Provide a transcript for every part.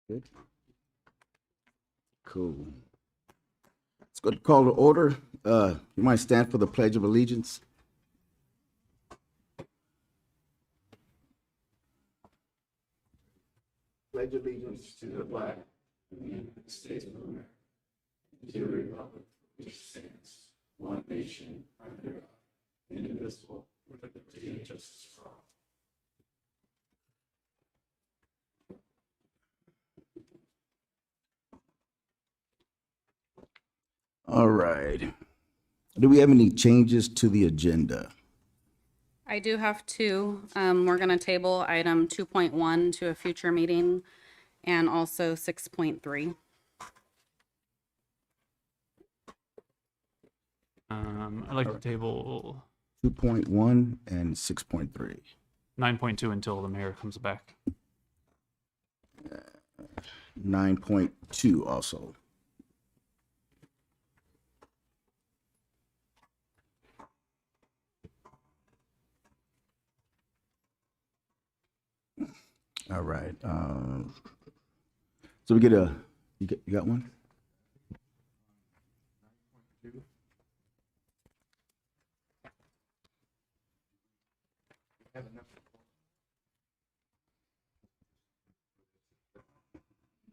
Good. Cool. Let's go to call to order. You might stand for the Pledge of Allegiance. Pledge allegiance to the flag of the United States of America, and to the republic which stands one nation under God, indivisible, with liberty and justice for all. All right. Do we have any changes to the agenda? I do have two. We're going to table item 2.1 to a future meeting and also 6.3. I'd like to table 2.1 and 6.3. 9.2 until the mayor comes back. 9.2 also. All right. So we get a, you got one?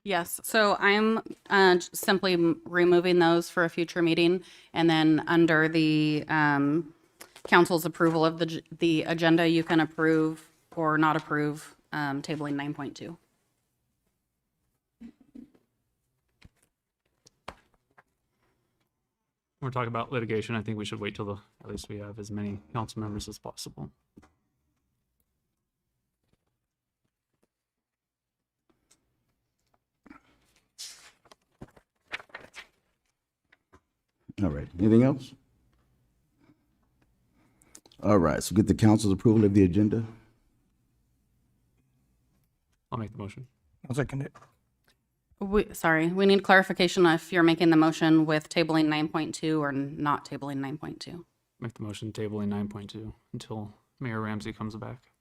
Yes, so I'm simply removing those for a future meeting, and then under the council's approval of the agenda, you can approve or not approve tabling 9.2. We're talking about litigation. I think we should wait till at least we have as many council members as possible. All right. Anything else? All right. So get the council's approval of the agenda. I'll make the motion. I'll second it. We need clarification if you're making the motion with tabling 9.2 or not tabling 9.2. Make the motion tabling 9.2 until Mayor Ramsey comes back.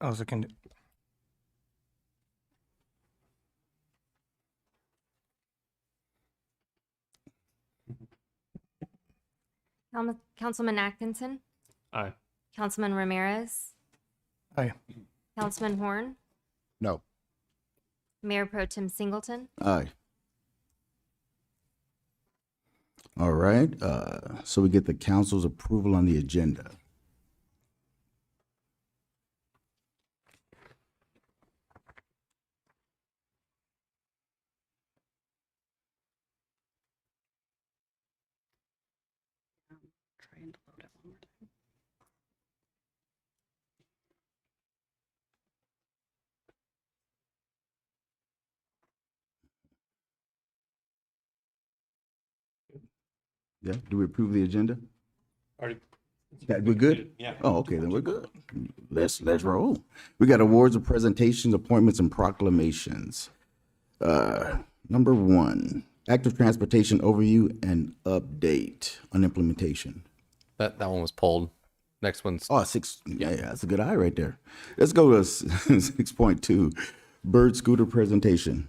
I'll second it. Councilman Atkinson, Aye. Councilman Ramirez, Aye. Councilman Horn, No. Mayor Pro Tem Singleton. Aye. All right. So we get the council's approval on the agenda. Trying to load it one more time. Yeah. Do we approve the agenda? Already. Yeah, we're good? Yeah. Oh, okay, then we're good. Let's roll. We got awards and presentations, appointments, and proclamations. Number 1, active transportation overview and update on implementation. That one was pulled. Next one's Oh, 6. Yeah, that's a good eye right there. Let's go to 6.2, bird scooter presentation.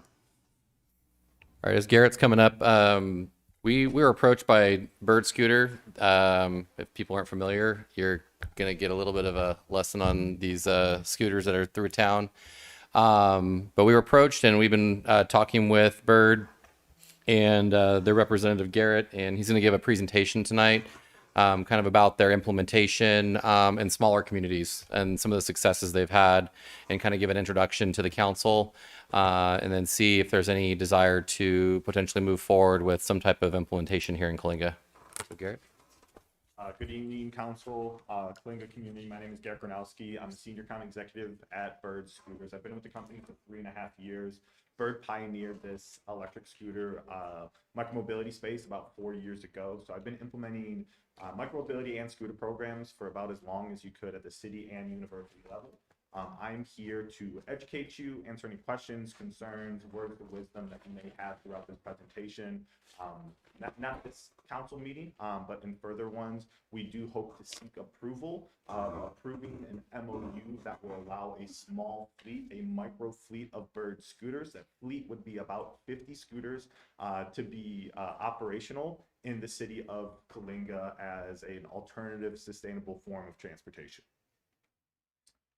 all right. As Garrett's coming up, we were approached by Bird Scooter. If people aren't familiar, you're gonna get a little bit of a lesson on these scooters that are through town. But we were approached, and we've been talking with Bird and their representative Garrett, and he's gonna give a presentation tonight. Kind of about their implementation in smaller communities and some of the successes they've had, and kind of give an introduction to the council, and then see if there's any desire to potentially move forward with some type of implementation here in Coalinga. So Garrett. Good evening, Council, Coalinga community. My name is Garrett Gronowski. I'm a senior account executive at Bird Scooters. I've been with the company for 3.5 years. Bird pioneered this electric scooter micromobility space about 4 years ago. So I've been implementing micromobility and scooter programs for about as long as you could at the city and university level. I'm here to educate you, answer any questions, concerns, words of wisdom that you may have throughout this presentation. Not this council meeting, but in further ones, we do hope to seek approval of approving an MOU that will allow a small fleet, a micro fleet of bird scooters. That fleet would be about 50 scooters to be operational in the city of Coalinga as an alternative, sustainable form of transportation.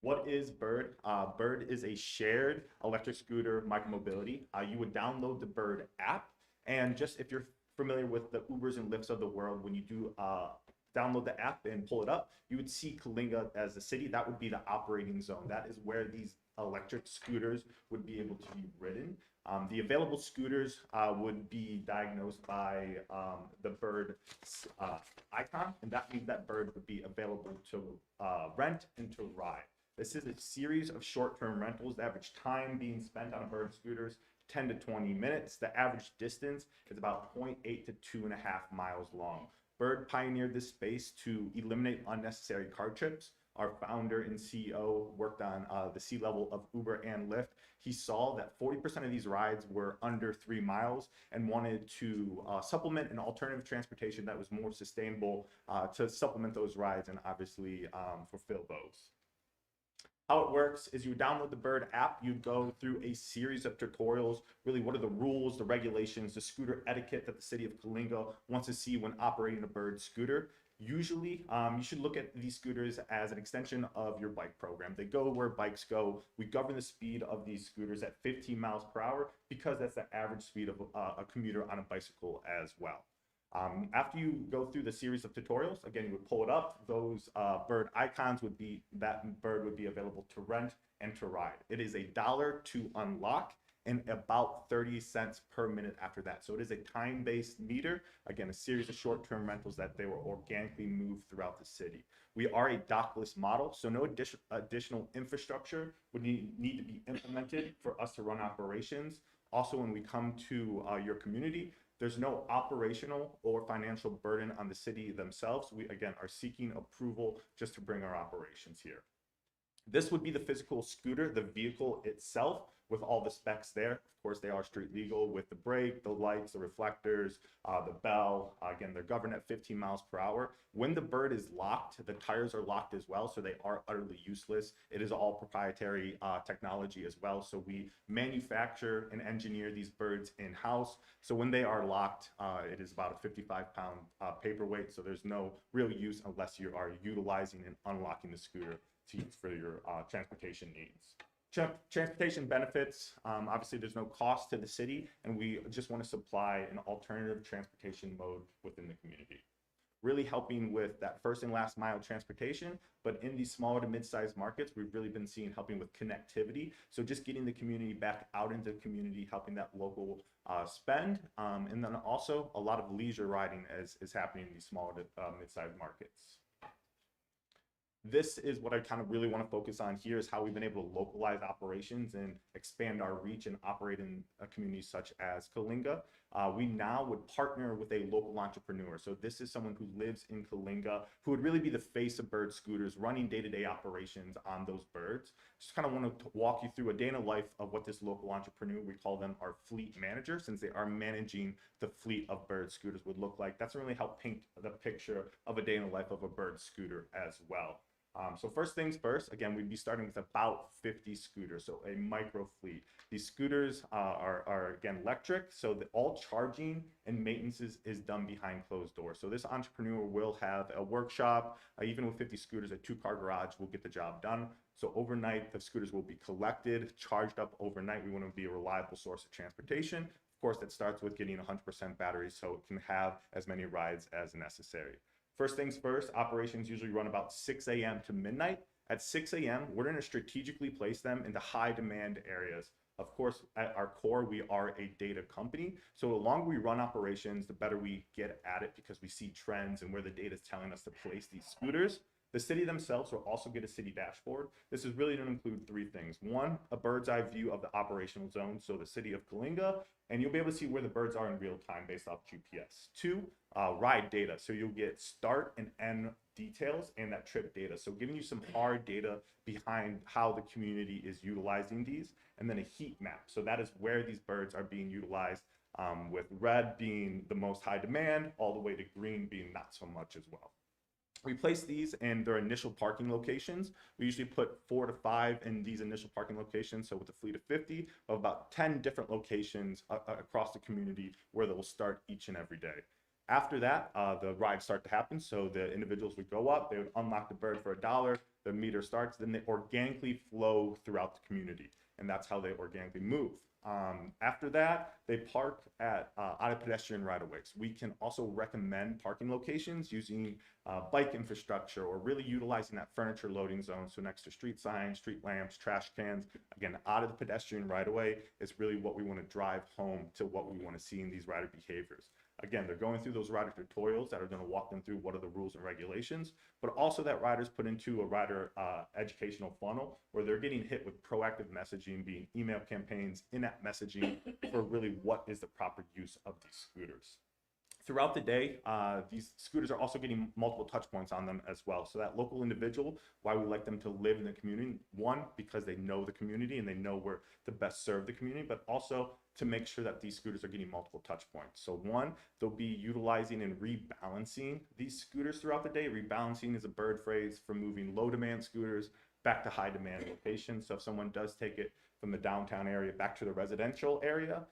What is Bird? Bird is a shared electric scooter micromobility. You would download the Bird app, and just if you're familiar with the Ubers and Lyfts of the world, when you do download the app and pull it up, you would see Coalinga as a city. That would be the operating zone. That is where these electric scooters would be able to be ridden. The available scooters would be diagnosed by the Bird icon, and that means that Bird would be available to rent and to ride. This is a series of short-term rentals. The average time being spent on a Bird scooters, 10 to 20 minutes. The average distance is about 0.8 to 2.5 miles long. Bird pioneered this space to eliminate unnecessary car trips. Our founder and CEO worked on the C-level of Uber and Lyft. He saw that 40% of these rides were under 3 miles and wanted to supplement an alternative transportation that was more sustainable to supplement those rides and obviously fulfill those. How it works is you download the Bird app, you go through a series of tutorials, really what are the rules, the regulations, the scooter etiquette that the city of Coalinga wants to see when operating a Bird scooter. Usually, you should look at these scooters as an extension of your bike program. They go where bikes go. We govern the speed of these scooters at 15 miles per hour because that's the average speed of a commuter on a bicycle as well. After you go through the series of tutorials, again, you would pull it up. Those Bird icons would be, that Bird would be available to rent and to ride. It is $1 to unlock and about 30 cents per minute after that. So it is a time-based meter. Again, a series of short-term rentals that they will organically move throughout the city. We are a dockless model, so no additional infrastructure would need to be implemented for us to run operations. Also, when we come to your community, there's no operational or financial burden on the city themselves. We, again, are seeking approval just to bring our operations here. This would be the physical scooter, the vehicle itself, with all the specs there. Of course, they are street legal with the brake, the lights, the reflectors, the bell. Again, they're governed at 15 miles per hour. When the Bird is locked, the tires are locked as well, so they are utterly useless. It is all proprietary technology as well. So we manufacture and engineer these Birds in-house. So when they are locked, it is about a 55-pound paperweight. So there's no real use unless you are utilizing and unlocking the scooter to use for your transportation needs. Transportation benefits, obviously there's no cost to the city, and we just want to supply an alternative transportation mode within the community. Really helping with that first and last mile transportation, but in these smaller to mid-sized markets, we've really been seeing helping with connectivity. So just getting the community back out into the community, helping that local spend, and then also a lot of leisure riding is happening in these smaller to mid-sized markets. This is what I kind of really want to focus on here, is how we've been able to localize operations and expand our reach and operate in a community such as Coalinga. We now would partner with a local entrepreneur. So this is someone who lives in Coalinga, who would really be the face of Bird scooters, running day-to-day operations on those Birds. Just kind of want to walk you through a day in the life of what this local entrepreneur, we call them our fleet manager, since they are managing the fleet of Bird scooters, would look like. That's really help paint the picture of a day in the life of a Bird scooter as well. So first things first, again, we'd be starting with about 50 scooters, so a micro fleet. These scooters are again, electric, so all charging and maintenance is done behind closed doors. So this entrepreneur will have a workshop, even with 50 scooters, a 2-car garage will get the job done. So overnight, the scooters will be collected, charged up overnight. We want to be a reliable source of transportation. Of course, that starts with getting 100% batteries so it can have as many rides as necessary. First things first, operations usually run about 6 a.m. to midnight. At 6 a.m., we're going to strategically place them into high demand areas. Of course, at our core, we are a data company. So the longer we run operations, the better we get at it because we see trends and where the data is telling us to place these scooters. The city themselves will also get a city dashboard. This is really going to include three things. One, a bird's eye view of the operational zone, so the city of Coalinga, and you'll be able to see where the birds are in real time based off GPS. Two, ride data, so you'll get start and end details and that trip data. So giving you some hard data behind how the community is utilizing these, and then a heat map. So that is where these birds are being utilized, with red being the most high demand, all the way to green being not so much as well. We place these in their initial parking locations. We usually put 4 to 5 in these initial parking locations. So with a fleet of 50, of about 10 different locations across the community where they will start each and every day. After that, the rides start to happen. So the individuals would go up, they would unlock the bird for $1, the meter starts, then they organically flow throughout the community. And that's how they organically move. After that, they park at out of pedestrian right-of-ways. We can also recommend parking locations using bike infrastructure, or really utilizing that furniture loading zone. So next to street signs, street lamps, trash cans, again, out of the pedestrian right-of-way is really what we want to drive home to what we want to see in these rider behaviors. Again, they're going through those rider tutorials that are going to walk them through what are the rules and regulations, but also that riders put into a rider educational funnel where they're getting hit with proactive messaging, being email campaigns, in-app messaging for really what is the proper use of these scooters. Throughout the day, these scooters are also getting multiple touch points on them as well. So that local individual, why we like them to live in the community, one, because they know the community and they know where to best serve the community, but also to make sure that these scooters are getting multiple touch points. So one, they'll be utilizing and rebalancing these scooters throughout the day. Rebalancing is a bird phrase for moving low demand scooters back to high demand locations. So if someone does take it from the downtown area back to the residential area,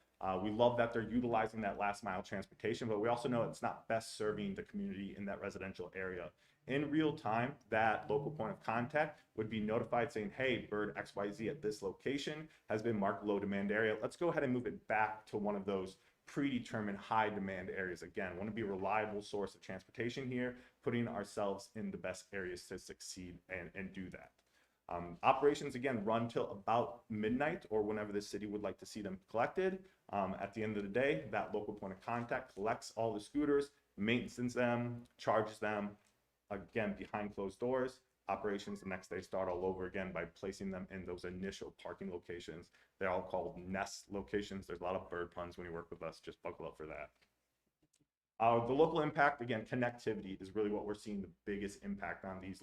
we love that they're utilizing that last mile transportation, but we also know it's not best serving the community in that residential area. In real time, that local point of contact would be notified saying, hey, bird XYZ at this location has been marked low demand area. Let's go ahead and move it back to one of those predetermined high demand areas. Again, want to be a reliable source of transportation here, putting ourselves in the best areas to succeed and do that. Operations, again, run till about midnight or whenever the city would like to see them collected. At the end of the day, that local point of contact collects all the scooters, maintains them, charges them, again, behind closed doors. Operations the next day start all over again by placing them in those initial parking locations. They're all called nest locations. There's a lot of bird puns when you work with us. Just buckle up for that. The local impact, again, connectivity is really what we're seeing the biggest impact on these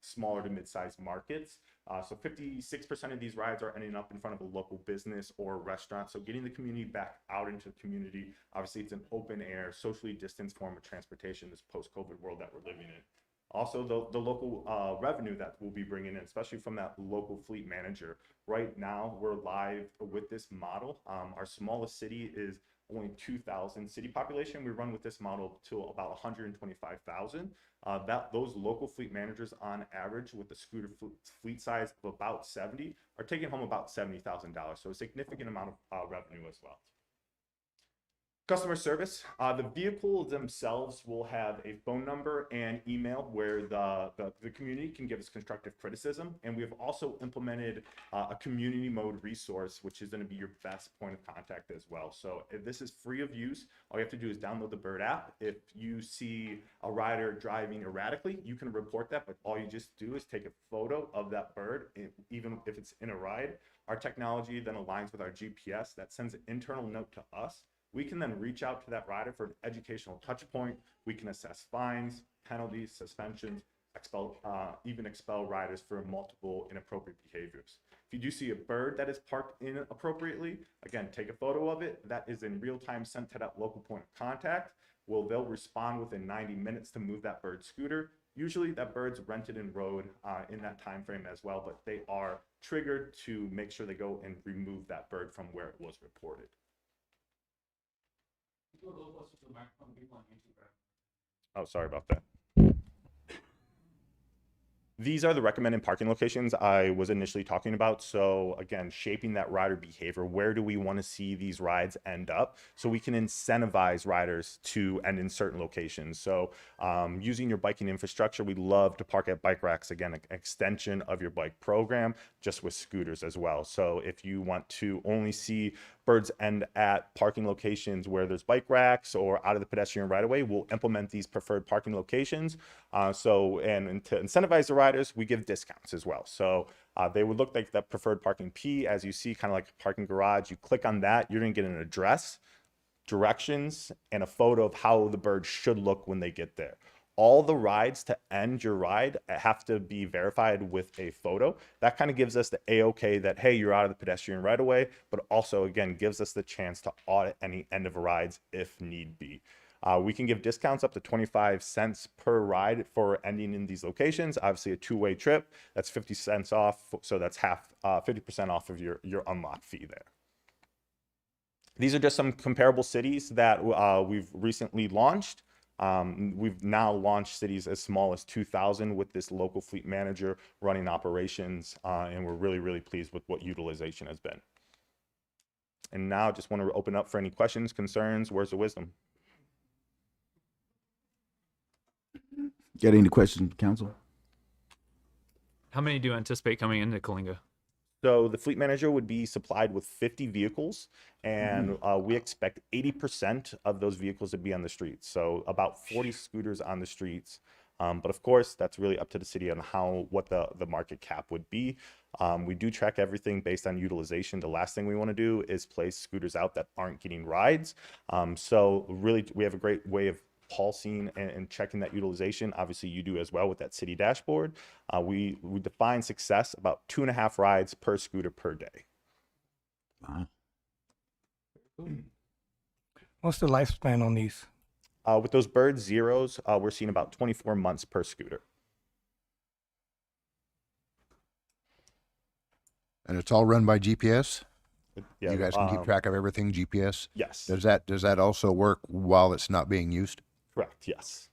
smaller to mid-sized markets. So 56% of these rides are ending up in front of a local business or restaurant. So getting the community back out into the community. Obviously, it's an open air, socially distanced form of transportation, this post-COVID world that we're living in. Also, the local revenue that we'll be bringing in, especially from that local fleet manager. Right now, we're live with this model. Our smallest city is only 2,000 city population. We run with this model to about 125,000. Those local fleet managers on average with the scooter fleet size of about 70 are taking home about $70,000. So a significant amount of revenue as well. Customer service, the vehicles themselves will have a phone number and email where the community can give us constructive criticism. And we have also implemented a community mode resource, which is going to be your best point of contact as well. So if this is free of use, all you have to do is download the Bird app. If you see a rider driving erratically, you can report that, but all you just do is take a photo of that bird, even if it's in a ride. Our technology then aligns with our GPS that sends an internal note to us. We can then reach out to that rider for an educational touch point. We can assess fines, penalties, suspensions, even expel riders for multiple inappropriate behaviors. If you do see a bird that is parked inappropriately, again, take a photo of it. That is in real time sent to that local point of contact. They'll respond within 90 minutes to move that bird scooter. Usually that bird's rented and rode in that time frame as well, but they are triggered to make sure they go and remove that bird from where it was reported. Oh, sorry about that. These are the recommended parking locations I was initially talking about. So again, shaping that rider behavior. Where do we want to see these rides end up? So we can incentivize riders to end in certain locations. So using your biking infrastructure, we love to park at bike racks. Again, an extension of your bike program, just with scooters as well. So if you want to only see birds end at parking locations where there's bike racks or out of the pedestrian right of way, we'll implement these preferred parking locations. And to incentivize the riders, we give discounts as well. So they would look like that preferred parking P, as you see, kind of like a parking garage. You click on that, you're gonna get an address, directions, and a photo of how the bird should look when they get there. All the rides to end your ride have to be verified with a photo. That kind of gives us the A-OK that, hey, you're out of the pedestrian right away, but also, again, gives us the chance to audit any end of rides if need be. We can give discounts up to 25 cents per ride for ending in these locations. Obviously, a two-way trip, that's 50 cents off. So that's 50% off of your unlock fee there. These are just some comparable cities that we've recently launched. We've now launched cities as small as 2,000 with this local fleet manager running operations, and we're really, really pleased with what utilization has been. And now I just want to open up for any questions, concerns, words of wisdom. Got any questions, council? How many do you anticipate coming into Kalinga? So the fleet manager would be supplied with 50 vehicles, and we expect 80% of those vehicles to be on the streets. So about 40 scooters on the streets. But of course, that's really up to the city on what the market cap would be. We do track everything based on utilization. The last thing we want to do is place scooters out that aren't getting rides. So really, we have a great way of pulsing and checking that utilization. Obviously, you do as well with that city dashboard. We define success about 2.5 rides per scooter per day. Wow. What's the lifespan on these? With those bird zeros, we're seeing about 24 months per scooter. And it's all run by GPS? Yeah, You guys can keep track of everything GPS? Yes. Does that also work while it's not being used? Correct, yes.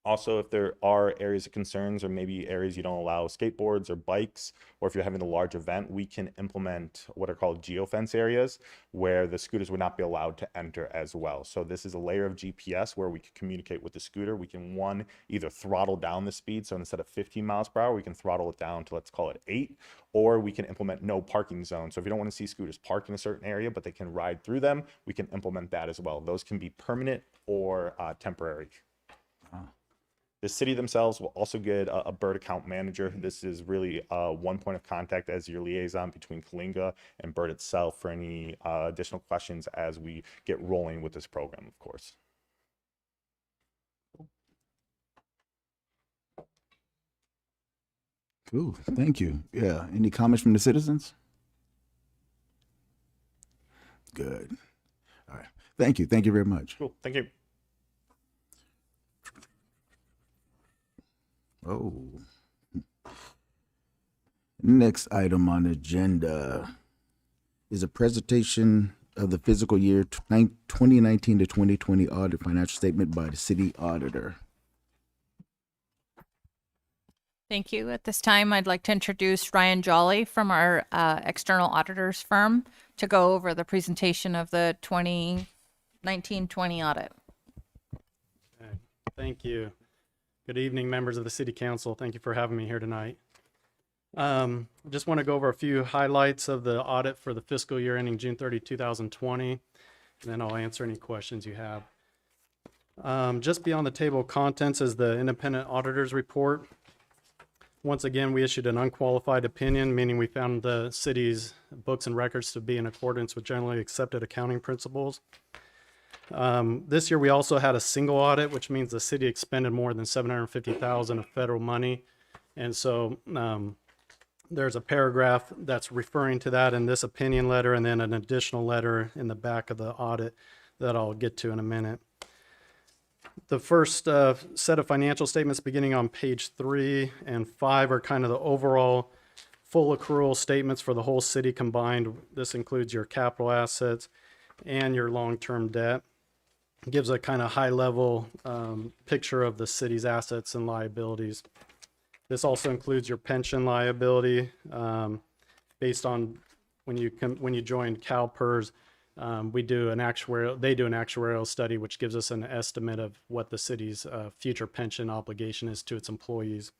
Also, if there are areas of concerns or maybe areas you don't allow skateboards or bikes, or if you're having a large event, we can implement what are called geofence areas where the scooters would not be allowed to enter as well. So this is a layer of GPS where we can communicate with the scooter. We can, one, either throttle down the speed. So instead of 15 miles per hour, we can throttle it down to, let's call it 8, or we can implement no parking zone. So if you don't want to see scooters parked in a certain area, but they can ride through them, we can implement that as well. Those can be permanent or temporary. The city themselves will also get a bird account manager. This is really one point of contact as your liaison between Kalinga and Bird itself for any additional questions as we get rolling with this program, of course. Cool. Thank you. Yeah. Any comments from the citizens? Good. All right. Thank you. Thank you very much. Cool. Thank you. Oh. Next item on the agenda is a presentation of the fiscal year 2019 to 2020 audit financial statement by the city auditor. Thank you. At this time, I'd like to introduce Ryan Jolly from our external auditors firm to go over the presentation of the 2019-20 audit. Okay. Thank you. Good evening, members of the City Council. Thank you for having me here tonight. Just want to go over a few highlights of the audit for the fiscal year ending June 30, 2020, and then I'll answer any questions you have. Just beyond the table of contents is the independent auditor's report. Once again, we issued an unqualified opinion, meaning we found the city's books and records to be in accordance with generally accepted accounting principles. This year, we also had a single audit, which means the city expended more than $750,000 of federal money. And so there's a paragraph that's referring to that in this opinion letter, and then an additional letter in the back of the audit that I'll get to in a minute. The first set of financial statements beginning on page 3 and 5 are kind of the overall full accrual statements for the whole city combined. This includes your capital assets and your long-term debt. gives a kind of high level picture of the city's assets and liabilities. This also includes your pension liability based on when you join CalPERS. They do an actuarial study which gives us an estimate of what the city's future pension obligation is to its employees.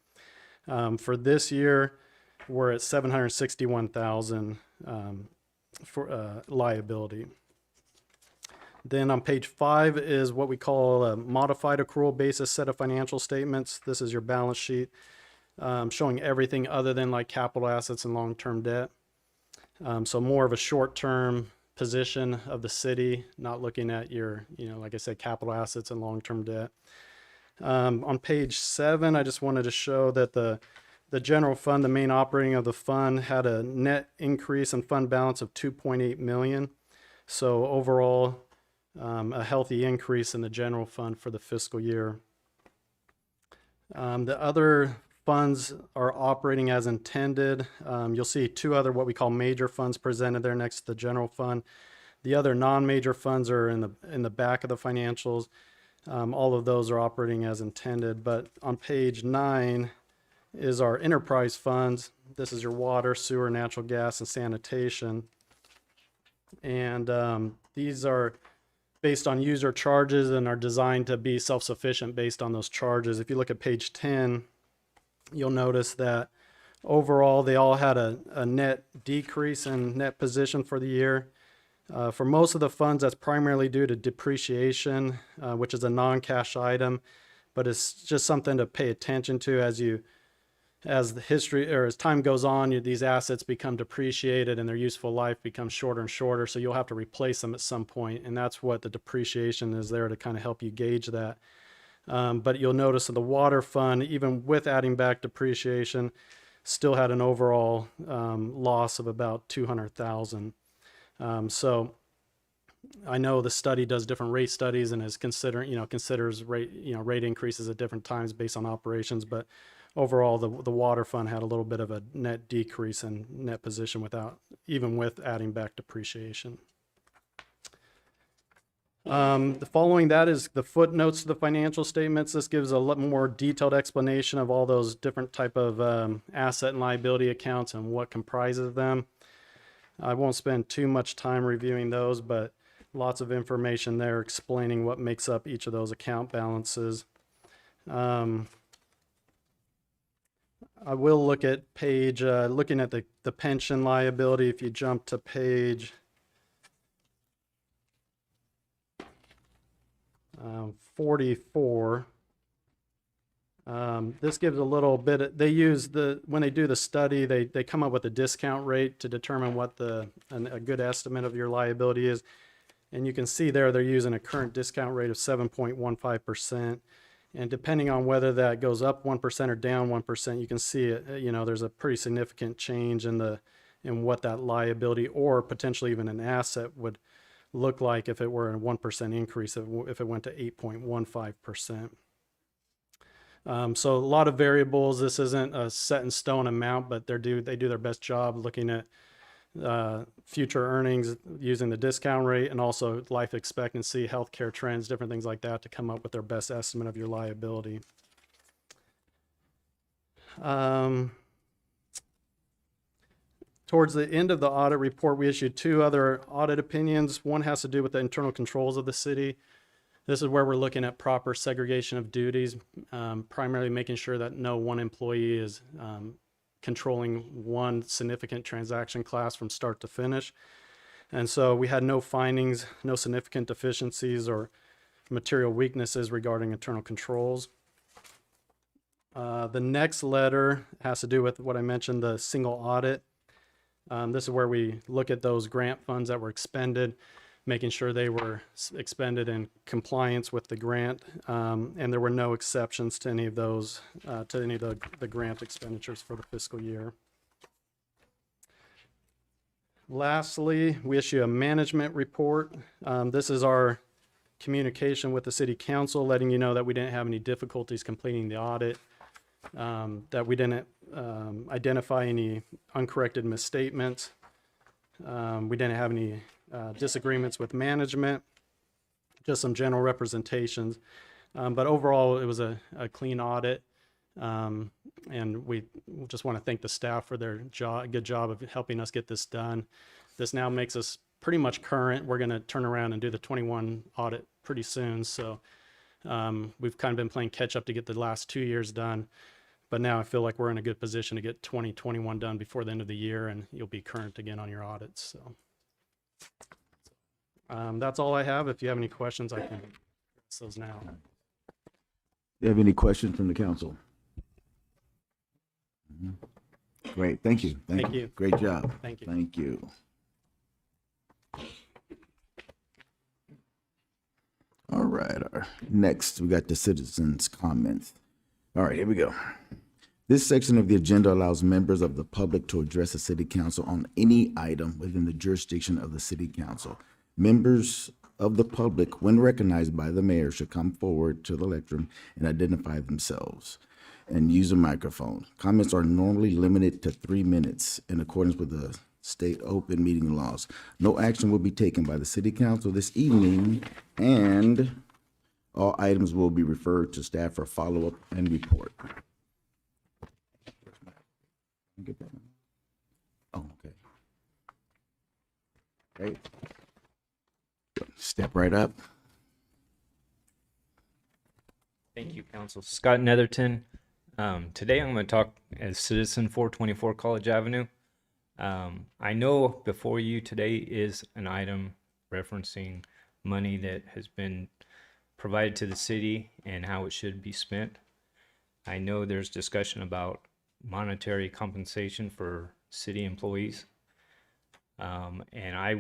For this year, we're at $761,000 for liability. Then on page 5 is what we call a modified accrual basis set of financial statements. This is your balance sheet showing everything other than like capital assets and long-term debt. So more of a short-term position of the city, not looking at your, like I said, capital assets and long-term debt. On page 7, I just wanted to show that the general fund, the main operating of the fund, had a net increase in fund balance of $2.8 million. So overall, a healthy increase in the general fund for the fiscal year. The other funds are operating as intended. You'll see 2 other what we call major funds presented there next to the general fund. The other non-major funds are in the back of the financials. All of those are operating as intended. But on page 9 is our enterprise funds. This is your water, sewer, natural gas, and sanitation. And these are based on user charges and are designed to be self-sufficient based on those charges. If you look at page 10, you'll notice that overall they all had a net decrease in net position for the year. For most of the funds, that's primarily due to depreciation, which is a non-cash item, but it's just something to pay attention to as time goes on, these assets become depreciated and their useful life becomes shorter and shorter. So you'll have to replace them at some point, and that's what the depreciation is there to kind of help you gauge that. But you'll notice that the water fund, even with adding back depreciation, still had an overall loss of about $200,000. So I know the study does different rate studies and considers rate increases at different times based on operations, but overall the water fund had a little bit of a net decrease in net position even with adding back depreciation. Following that is the footnotes to the financial statements. This gives a lot more detailed explanation of all those different type of asset and liability accounts and what comprises them. I won't spend too much time reviewing those, but lots of information there explaining what makes up each of those account balances. I will look at looking at the pension liability. If you jump to page 44, this gives a little bit, when they do the study, they come up with a discount rate to determine what a good estimate of your liability is. And you can see there, they're using a current discount rate of 7.15%. And depending on whether that goes up 1% or down 1%, you can see it, there's a pretty significant change in what that liability or potentially even an asset would look like if it were a 1% increase, if it went to 8.15%. So a lot of variables. This isn't a set in stone amount, but they do their best job looking at future earnings using the discount rate and also life expectancy, healthcare trends, different things like that to come up with their best estimate of your liability. Towards the end of the audit report, we issued 2 other audit opinions. One has to do with the internal controls of the city. This is where we're looking at proper segregation of duties, primarily making sure that no one employee is controlling one significant transaction class from start to finish. And so we had no findings, no significant deficiencies or material weaknesses regarding internal controls. The next letter has to do with what I mentioned, the single audit. This is where we look at those grant funds that were expended, making sure they were expended in compliance with the grant, and there were no exceptions to any of those, to any of the grant expenditures for the fiscal year. Lastly, we issue a management report. This is our communication with the city council, letting you know that we didn't have any difficulties completing the audit, that we didn't identify any uncorrected misstatements. We didn't have any disagreements with management. just some general representations. But overall, it was a clean audit. And we just want to thank the staff for their good job of helping us get this done. This now makes us pretty much current. We're going to turn around and do the 21 audit pretty soon. So we've kind of been playing catch up to get the last 2 years done. But now I feel like we're in a good position to get 2021 done before the end of the year, and you'll be current again on your audits. So that's all I have. If you have any questions, I can address those now. Do you have any questions from the council? Great, thank you. Thank you. Great job. Thank you. Thank you. All right, next we got the citizens' comments. All right, here we go. This section of the agenda allows members of the public to address the city council on any item within the jurisdiction of the city council. Members of the public, when recognized by the mayor, should come forward to the lectern and identify themselves and use a microphone. Comments are normally limited to 3 minutes in accordance with the state open meeting laws. No action will be taken by the city council this evening, and all items will be referred to staff for follow-up and report. Oh, okay. Great. Step right up. Thank you, Council. Scott Netherton. Today I'm going to talk as citizen 424 College Avenue. I know before you today is an item referencing money that has been provided to the city and how it should be spent. I know there's discussion about monetary compensation for city employees. And I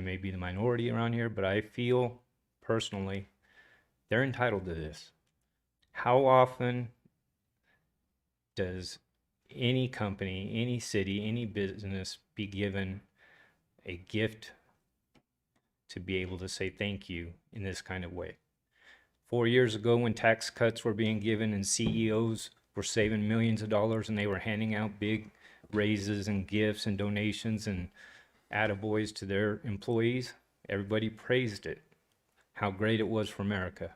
may be the minority around here, but I feel personally they're entitled to this. How often does any company, any city, any business be given a gift to be able to say thank you in this kind of way? 4 years ago, when tax cuts were being given and CEOs were saving millions of dollars and they were handing out big raises and gifts and donations and attaboys to their employees, everybody praised it, how great it was for America.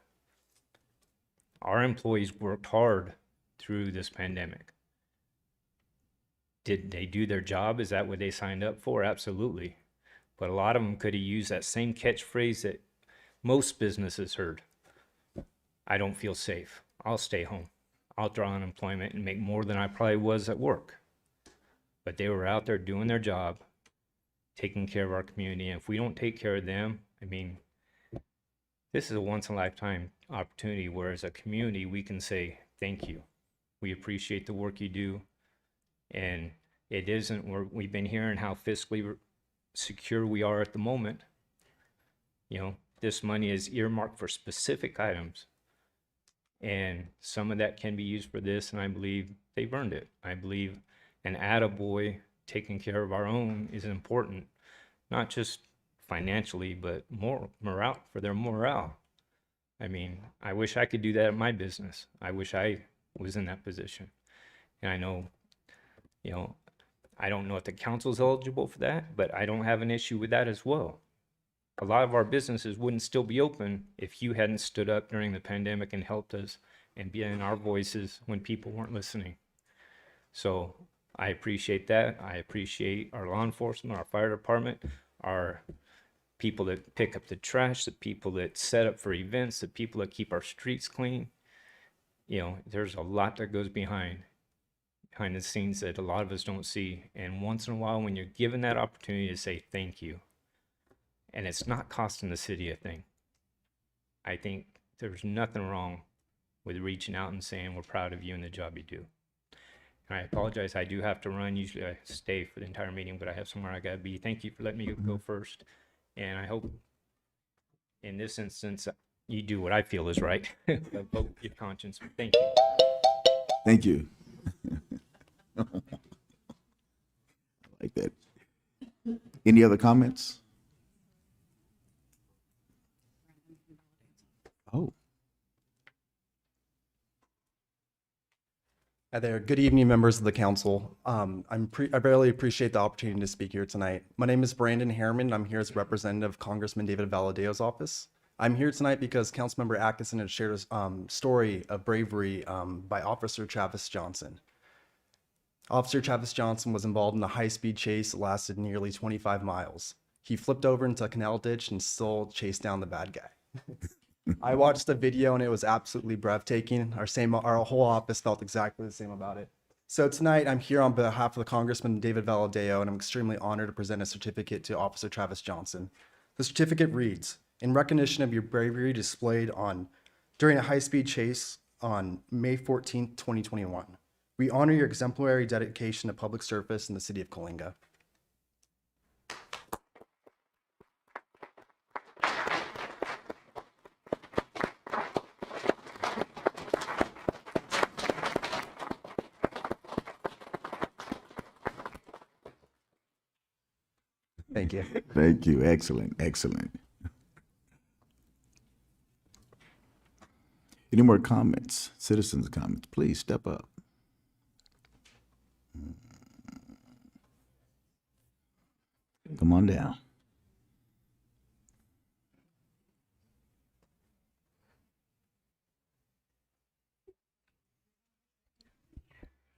Our employees worked hard through this pandemic. Did they do their job? Is that what they signed up for? Absolutely. But a lot of them could have used that same catchphrase that most businesses heard. I don't feel safe. I'll stay home. I'll draw unemployment and make more than I probably was at work. But they were out there doing their job, taking care of our community. And if we don't take care of them, I mean, this is a once in a lifetime opportunity where as a community, we can say, thank you. We appreciate the work you do. And it isn't where we've been hearing how fiscally secure we are at the moment. You know, this money is earmarked for specific items. And some of that can be used for this, and I believe they've earned it. I believe an attaboy taking care of our own is important, not just financially, but morale, for their morale. I mean, I wish I could do that at my business. I wish I was in that position. And I know, you know, I don't know if the council's eligible for that, but I don't have an issue with that as well. A lot of our businesses wouldn't still be open if you hadn't stood up during the pandemic and helped us and be in our voices when people weren't listening. So I appreciate that. I appreciate our law enforcement, our fire department, our people that pick up the trash, the people that set up for events, the people that keep our streets clean. You know, there's a lot that goes behind the scenes that a lot of us don't see. And once in a while, when you're given that opportunity to say thank you, and it's not costing the city a thing, I think there's nothing wrong with reaching out and saying we're proud of you and the job you do. And I apologize, I do have to run. Usually I stay for the entire meeting, but I have somewhere I gotta be. Thank you for letting me go first. And I hope in this instance, you do what I feel is right. Vote with your conscience. Thank you. Thank you. I like that. Any other comments? Oh. Hi there. Good evening, members of the council. I really appreciate the opportunity to speak here tonight. My name is Brandon Harriman. I'm here as representative of Congressman David Valadeo's office. I'm here tonight because Councilmember Atkinson had shared a story of bravery by Officer Travis Johnson. Officer Travis Johnson was involved in a high-speed chase that lasted nearly 25 miles. He flipped over into a canal ditch and still chased down the bad guy. I watched the video and it was absolutely breathtaking. Our whole office felt exactly the same about it. So tonight I'm here on behalf of the Congressman David Valadeo, and I'm extremely honored to present a certificate to Officer Travis Johnson. The certificate reads, in recognition of your bravery displayed during a high-speed chase on May 14, 2021, we honor your exemplary dedication to public service in the city of Coalinga. Thank you. Thank you. Excellent. Excellent. Any more comments? Citizens' comments? Please step up. Come on down.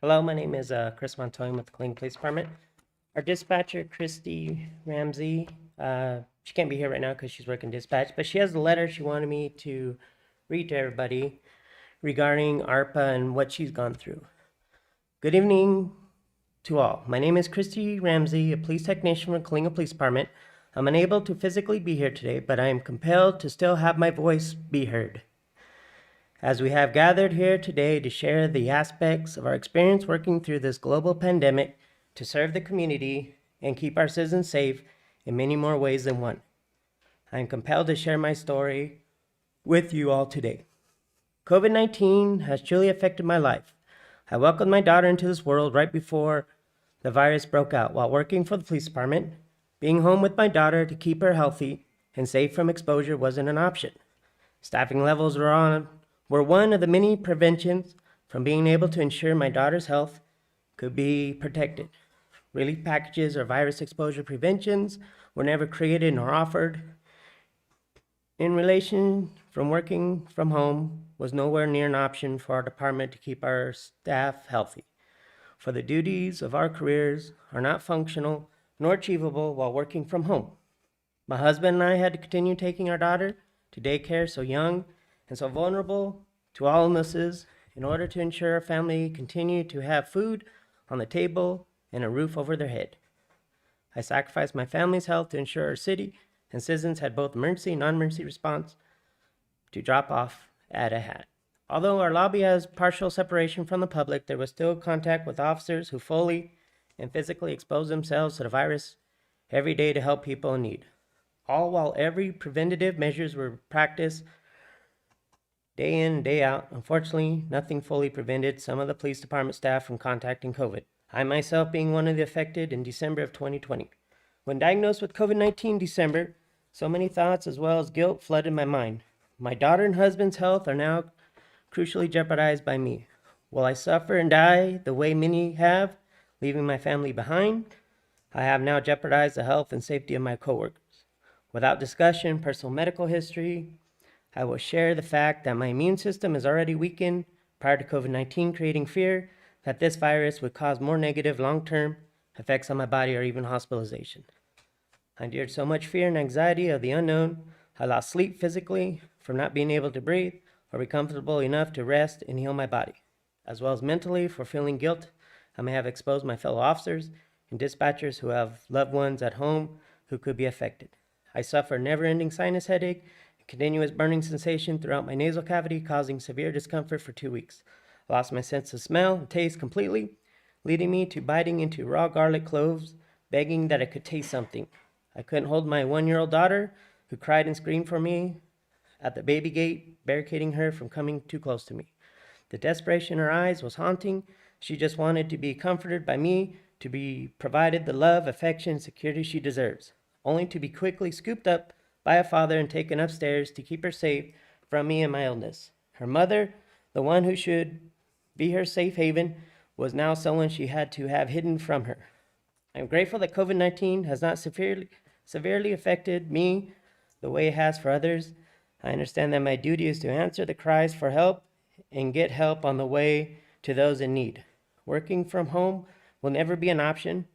Hello, my name is Chris Montoya with the Clean Police Department. Our dispatcher, Christy Ramsey, she can't be here right now because she's working dispatch, but she has a letter she wanted me to read to everybody regarding ARPA and what she's gone through. Good evening to all. My name is Christy Ramsey, a police technician from Coalinga Police Department. I'm unable to physically be here today, but I am compelled to still have my voice be heard. As we have gathered here today to share the aspects of our experience working through this global pandemic to serve the community and keep our citizens safe in many more ways than one, I am compelled to share my story with you all today. COVID-19 has truly affected my life. I welcomed my daughter into this world right before the virus broke out while working for the police department. Being home with my daughter to keep her healthy and safe from exposure wasn't an option. Staffing levels were one of the many preventions from being able to ensure my daughter's health could be protected. Relief packages or virus exposure preventions were never created nor offered. In relation from working from home was nowhere near an option for our department to keep our staff healthy. For the duties of our careers are not functional nor achievable while working from home. My husband and I had to continue taking our daughter to daycare so young and so vulnerable to all illnesses in order to ensure our family continued to have food on the table and a roof over their head. I sacrificed my family's health to ensure our city and citizens had both emergency and non-emergency response to drop off at a hat. Although our lobby has partial separation from the public, there was still contact with officers who fully and physically expose themselves to the virus every day to help people in need. All while every preventative measures were practiced day in, day out. Unfortunately, nothing fully prevented some of the police department staff from contacting COVID. I myself being one of the affected in December of 2020. When diagnosed with COVID-19 in December, so many thoughts as well as guilt flooded my mind. My daughter and husband's health are now crucially jeopardized by me. Will I suffer and die the way many have, leaving my family behind? I have now jeopardized the health and safety of my coworkers. Without discussion, personal medical history, I will share the fact that my immune system is already weakened prior to COVID-19, creating fear that this virus would cause more negative long-term effects on my body or even hospitalization. I endured so much fear and anxiety of the unknown. I lost sleep physically from not being able to breathe or be comfortable enough to rest and heal my body, as well as mentally for feeling guilt I may have exposed my fellow officers and dispatchers who have loved ones at home who could be affected. I suffer a never-ending sinus headache and continuous burning sensation throughout my nasal cavity, causing severe discomfort for 2 weeks. I lost my sense of smell and taste completely, leading me to biting into raw garlic cloves, begging that I could taste something. I couldn't hold my 1-year-old daughter, who cried and screamed for me at the baby gate, barricading her from coming too close to me. The desperation in her eyes was haunting. She just wanted to be comforted by me, to be provided the love, affection, and security she deserves, only to be quickly scooped up by a father and taken upstairs to keep her safe from me and my illness. Her mother, the one who should be her safe haven, was now someone she had to have hidden from her. I am grateful that COVID-19 has not severely affected me the way it has for others. I understand that my duty is to answer the cries for help and get help on the way to those in need. Working from home will never be an option.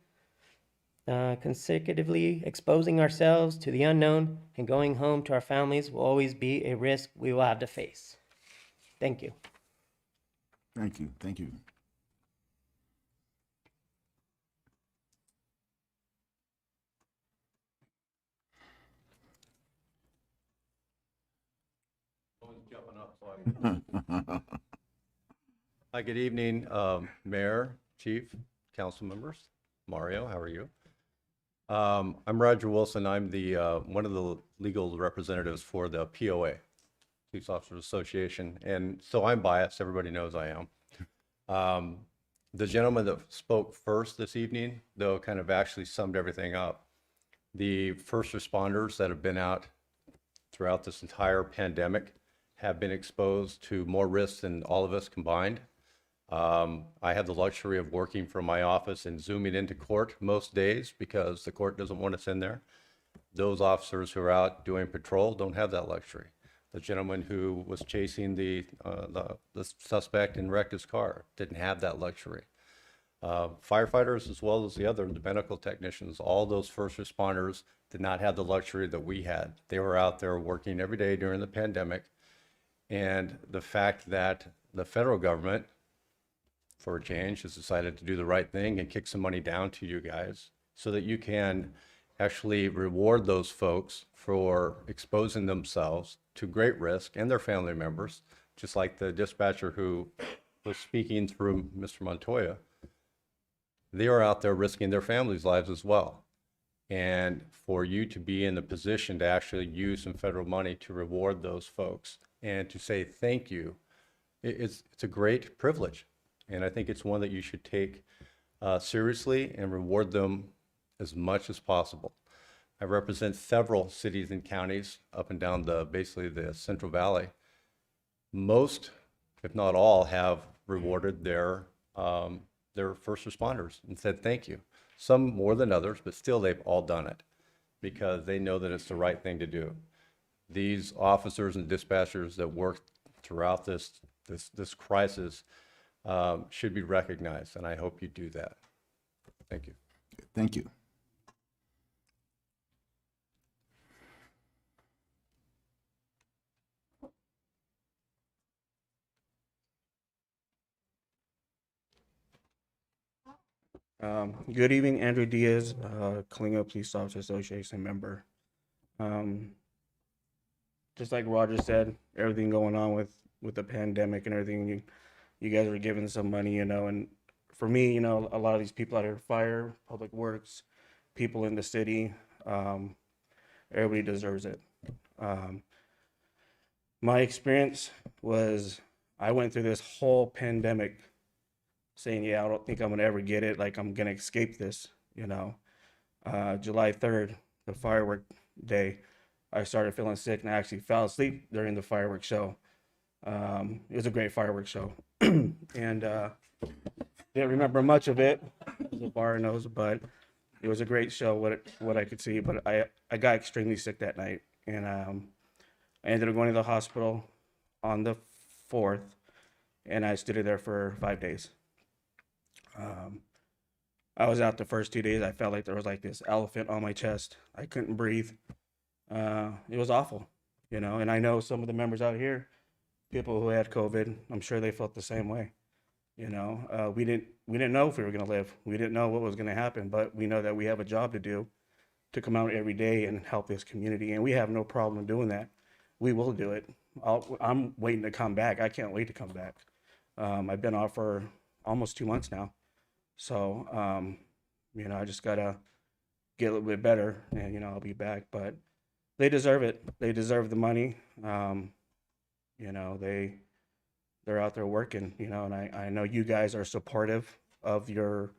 Consecutively exposing ourselves to the unknown and going home to our families will always be a risk we will have to face. Thank you. Thank you. Thank you. Hi, good evening, Mayor, Chief, council members. Mario, how are you? I'm Roger Wilson. I'm the one of the legal representatives for the POA, Police Officers Association, and so I'm biased. Everybody knows I am. The gentleman that spoke first this evening, though, kind of actually summed everything up. The first responders that have been out throughout this entire pandemic have been exposed to more risks than all of us combined. I have the luxury of working from my office and zooming into court most days because the court doesn't want us in there. Those officers who are out doing patrol don't have that luxury. The gentleman who was chasing the suspect and wrecked his car didn't have that luxury. Firefighters, as well as the medical technicians, all those first responders did not have the luxury that we had. They were out there working every day during the pandemic. And the fact that the federal government, for a change, has decided to do the right thing and kick some money down to you guys so that you can actually reward those folks for exposing themselves to great risk and their family members, just like the dispatcher who was speaking through Mr. Montoya. They are out there risking their families' lives as well. And for you to be in the position to actually use some federal money to reward those folks and to say thank you, it's a great privilege. And I think it's one that you should take seriously and reward them as much as possible. I represent several cities and counties up and down basically the Central Valley. Most, if not all, have rewarded their first responders and said thank you. Some more than others, but still they've all done it because they know that it's the right thing to do. These officers and dispatchers that work throughout this crisis should be recognized, and I hope you do that. Thank you. Thank you. Good evening, Andrew Diaz, Kalinga Police Officer Association member. Just like Roger said, everything going on with the pandemic and everything, you guys are giving some money, and for me, a lot of these people out here, fire, public works, people in the city, everybody deserves it. My experience was I went through this whole pandemic saying, yeah, I don't think I'm gonna ever get it. Like, I'm gonna escape this, July 3rd, the firework day, I started feeling sick and I actually fell asleep during the fireworks show. It was a great fireworks show. And didn't remember much of it, as the bar knows, but it was a great show, what I could see. But I got extremely sick that night, and I ended up going to the hospital on the 4th, and I stood there for 5 days. I was out the first 2 days. I felt like there was like this elephant on my chest. I couldn't breathe. It was awful, and I know some of the members out here, people who had COVID, I'm sure they felt the same way. We didn't know if we were going to live. We didn't know what was going to happen, but we know that we have a job to do, to come out every day and help this community, and we have no problem doing that. We will do it. I'm waiting to come back. I can't wait to come back. I've been off for almost 2 months now, so I just gotta get a little bit better, and I'll be back. But they deserve it. They deserve the money. They're out there working, and I know you guys are supportive of your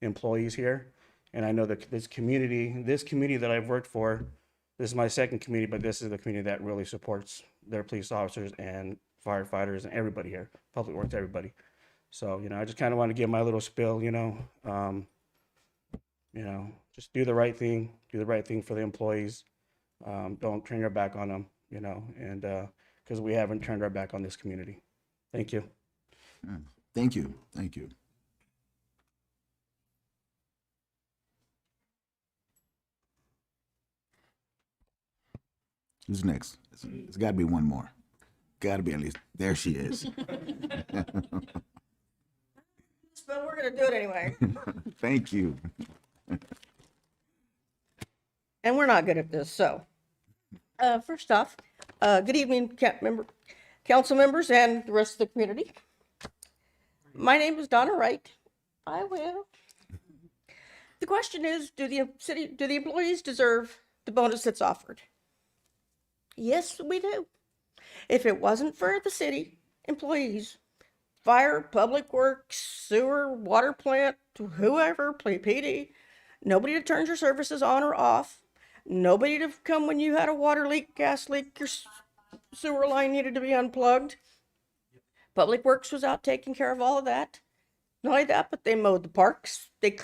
employees here. And I know that this community that I've worked for, this is my second community, but this is the community that really supports their police officers and firefighters and everybody here, public works, everybody. So, I just kind of want to give my little spill, just do the right thing for the employees. Don't turn your back on them. and because we haven't turned our back on this community. Thank you. Thank you. Thank you. Who's next? It's got to be one more. Got to be at least. There she is. But we're going to do it anyway. Thank you. And we're not good at this, so. First off, good evening, council members and the rest of the community. My name is Donna Wright. I will. The question is, do the employees deserve the bonus that's offered? Yes, we do. If it wasn't for the city employees, fire, public works, sewer, water plant, whoever, PD, nobody to turn your services on or off, nobody to come when you had a water leak, gas leak, your sewer line needed to be unplugged. Public Works was out taking care of all of that. Not only that, but they mowed the parks, they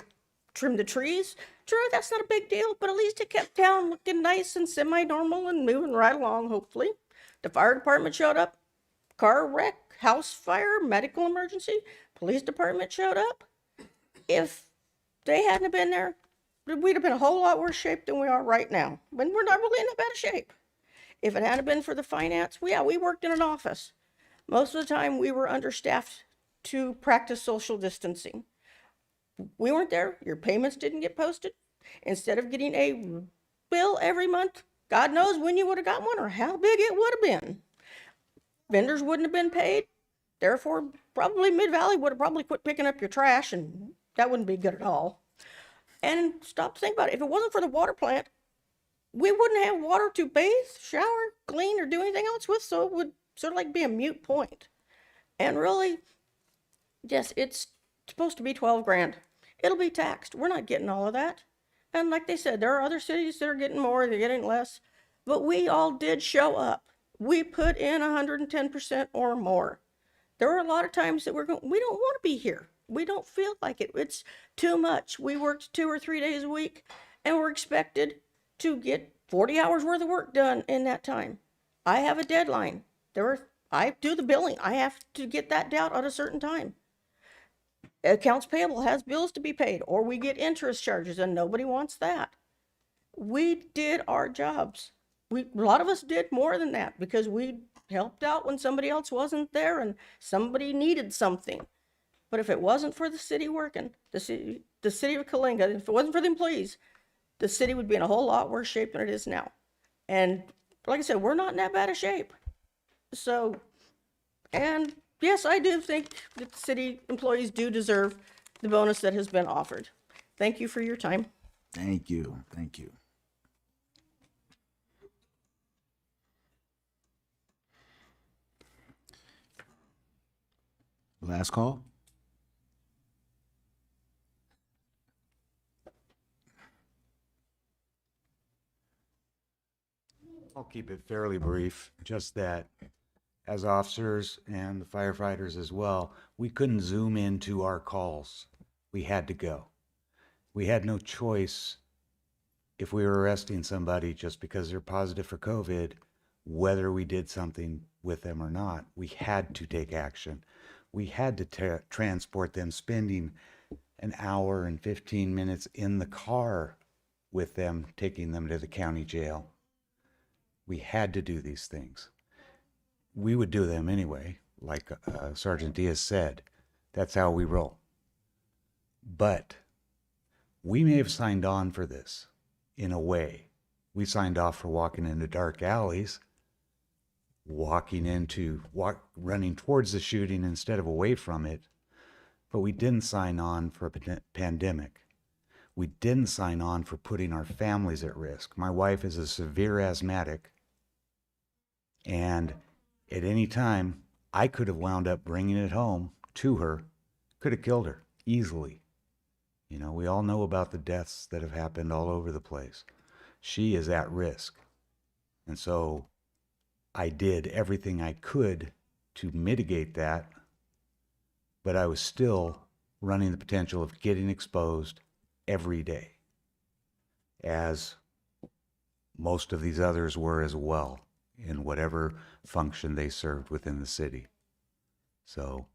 trimmed the trees. True, that's not a big deal, but at least it kept town looking nice and semi-normal and moving right along, hopefully. The fire department showed up, car wreck, house fire, medical emergency, police department showed up. If they hadn't been there, we'd have been a whole lot worse shape than we are right now. But we're not really in that bad a shape. If it hadn't been for the finance, we worked in an office. Most of the time we were understaffed to practice social distancing. We weren't there. Your payments didn't get posted. Instead of getting a bill every month, God knows when you would have got one or how big it would have been. Vendors wouldn't have been paid. Therefore, probably Mid-Valley would have probably quit picking up your trash, and that wouldn't be good at all. And stop to think about it. If it wasn't for the water plant, we wouldn't have water to bathe, shower, clean, or do anything else with, so it would sort of like be a moot point. And really, yes, it's supposed to be 12 grand. It'll be taxed. We're not getting all of that. And like they said, there are other cities that are getting more, they're getting less. But we all did show up. We put in 110% or more. There were a lot of times that we don't want to be here. We don't feel like it. It's too much. We worked 2 or 3 days a week and we're expected to get 40 hours worth of work done in that time. I have a deadline. I do the billing. I have to get that down at a certain time. Accounts payable has bills to be paid, or we get interest charges, and nobody wants that. We did our jobs. A lot of us did more than that because we helped out when somebody else wasn't there and somebody needed something. But if it wasn't for the city working, the city of Kalinga, if it wasn't for the employees, the city would be in a whole lot worse shape than it is now. And like I said, we're not in that bad a shape. So, and yes, I do think that the city employees do deserve the bonus that has been offered. Thank you for your time. Thank you. Thank you. Last call. I'll keep it fairly brief, just that as officers and the firefighters as well, we couldn't zoom into our calls. We had to go. We had no choice if we were arresting somebody just because they're positive for COVID, whether we did something with them or not. We had to take action. We had to transport them, spending an hour and 15 minutes in the car with them, taking them to the county jail. We had to do these things. We would do them anyway, like Sergeant Diaz said. That's how we roll. But we may have signed on for this in a way. We signed off for walking into dark alleys, running towards the shooting instead of away from it. But we didn't sign on for a pandemic. We didn't sign on for putting our families at risk. My wife is a severe asthmatic, and at any time, I could have wound up bringing it home to her, could have killed her easily. You know, we all know about the deaths that have happened all over the place. She is at risk. And so I did everything I could to mitigate that, but I was still running the potential of getting exposed every day, as most of these others were as well. in whatever function they served within the city. So,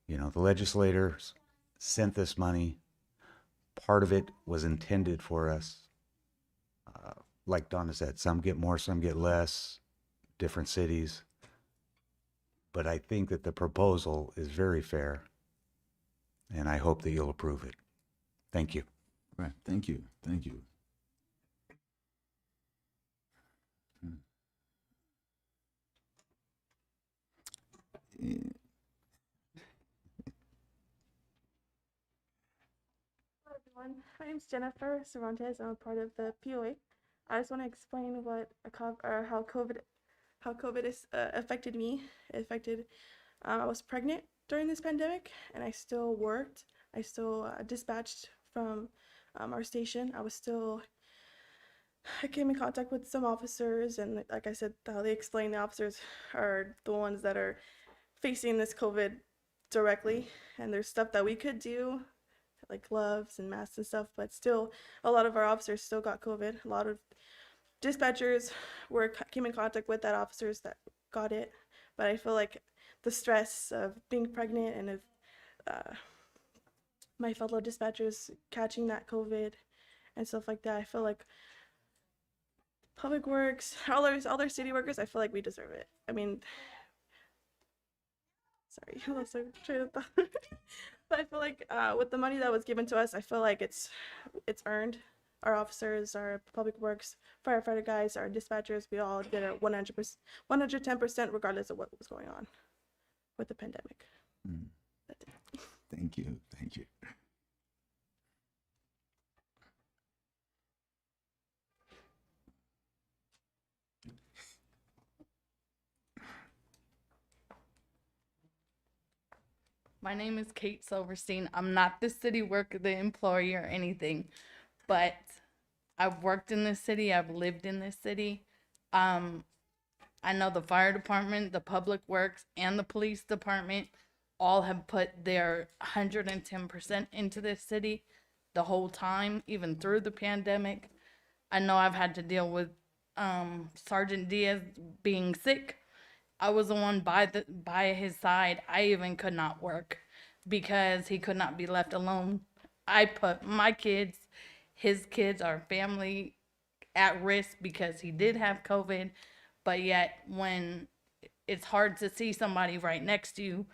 you know, the legislators sent this money. Part of it was intended for us. Like Donna said, some get more, some get less, different cities. But I think that the proposal is very fair, and I hope that you'll approve it. Thank you. Right, thank you, thank you. Yeah. Hello everyone, my name's Jennifer Cervantes. I'm a part of the POA. I just want to explain what how COVID has affected me. It affected. I was pregnant during this pandemic, and I still worked. I still dispatched from our station. I came in contact with some officers, and like I said, how they explain, the officers are the ones that are facing this COVID directly, and there's stuff that we could do, like gloves and masks and stuff, but still a lot of our officers still got COVID. A lot of dispatchers came in contact with that officers that got it, but I feel like the stress of being pregnant and of my fellow dispatchers catching that COVID and stuff like that, I feel like Public Works, all their city workers, I feel like we deserve it. I mean, sorry, I lost my train of thought. But I feel like with the money that was given to us, I feel like it's earned. Our officers, our Public Works, firefighter guys, our dispatchers, we all did our 100%, 110% regardless of what was going on with the pandemic. That's it. Thank you, thank you. My name is Kate Silverstein. I'm not the city worker, the employee, or anything, but I've worked in this city. I've lived in this city. I know the fire department, the Public Works, and the police department all have put their 110% into this city the whole time, even through the pandemic. I know I've had to deal with Sergeant Diaz being sick. I was the one by his side. I even could not work because he could not be left alone. I put my kids, his kids, our family at risk because he did have COVID. But yet when it's hard to see somebody right next to you,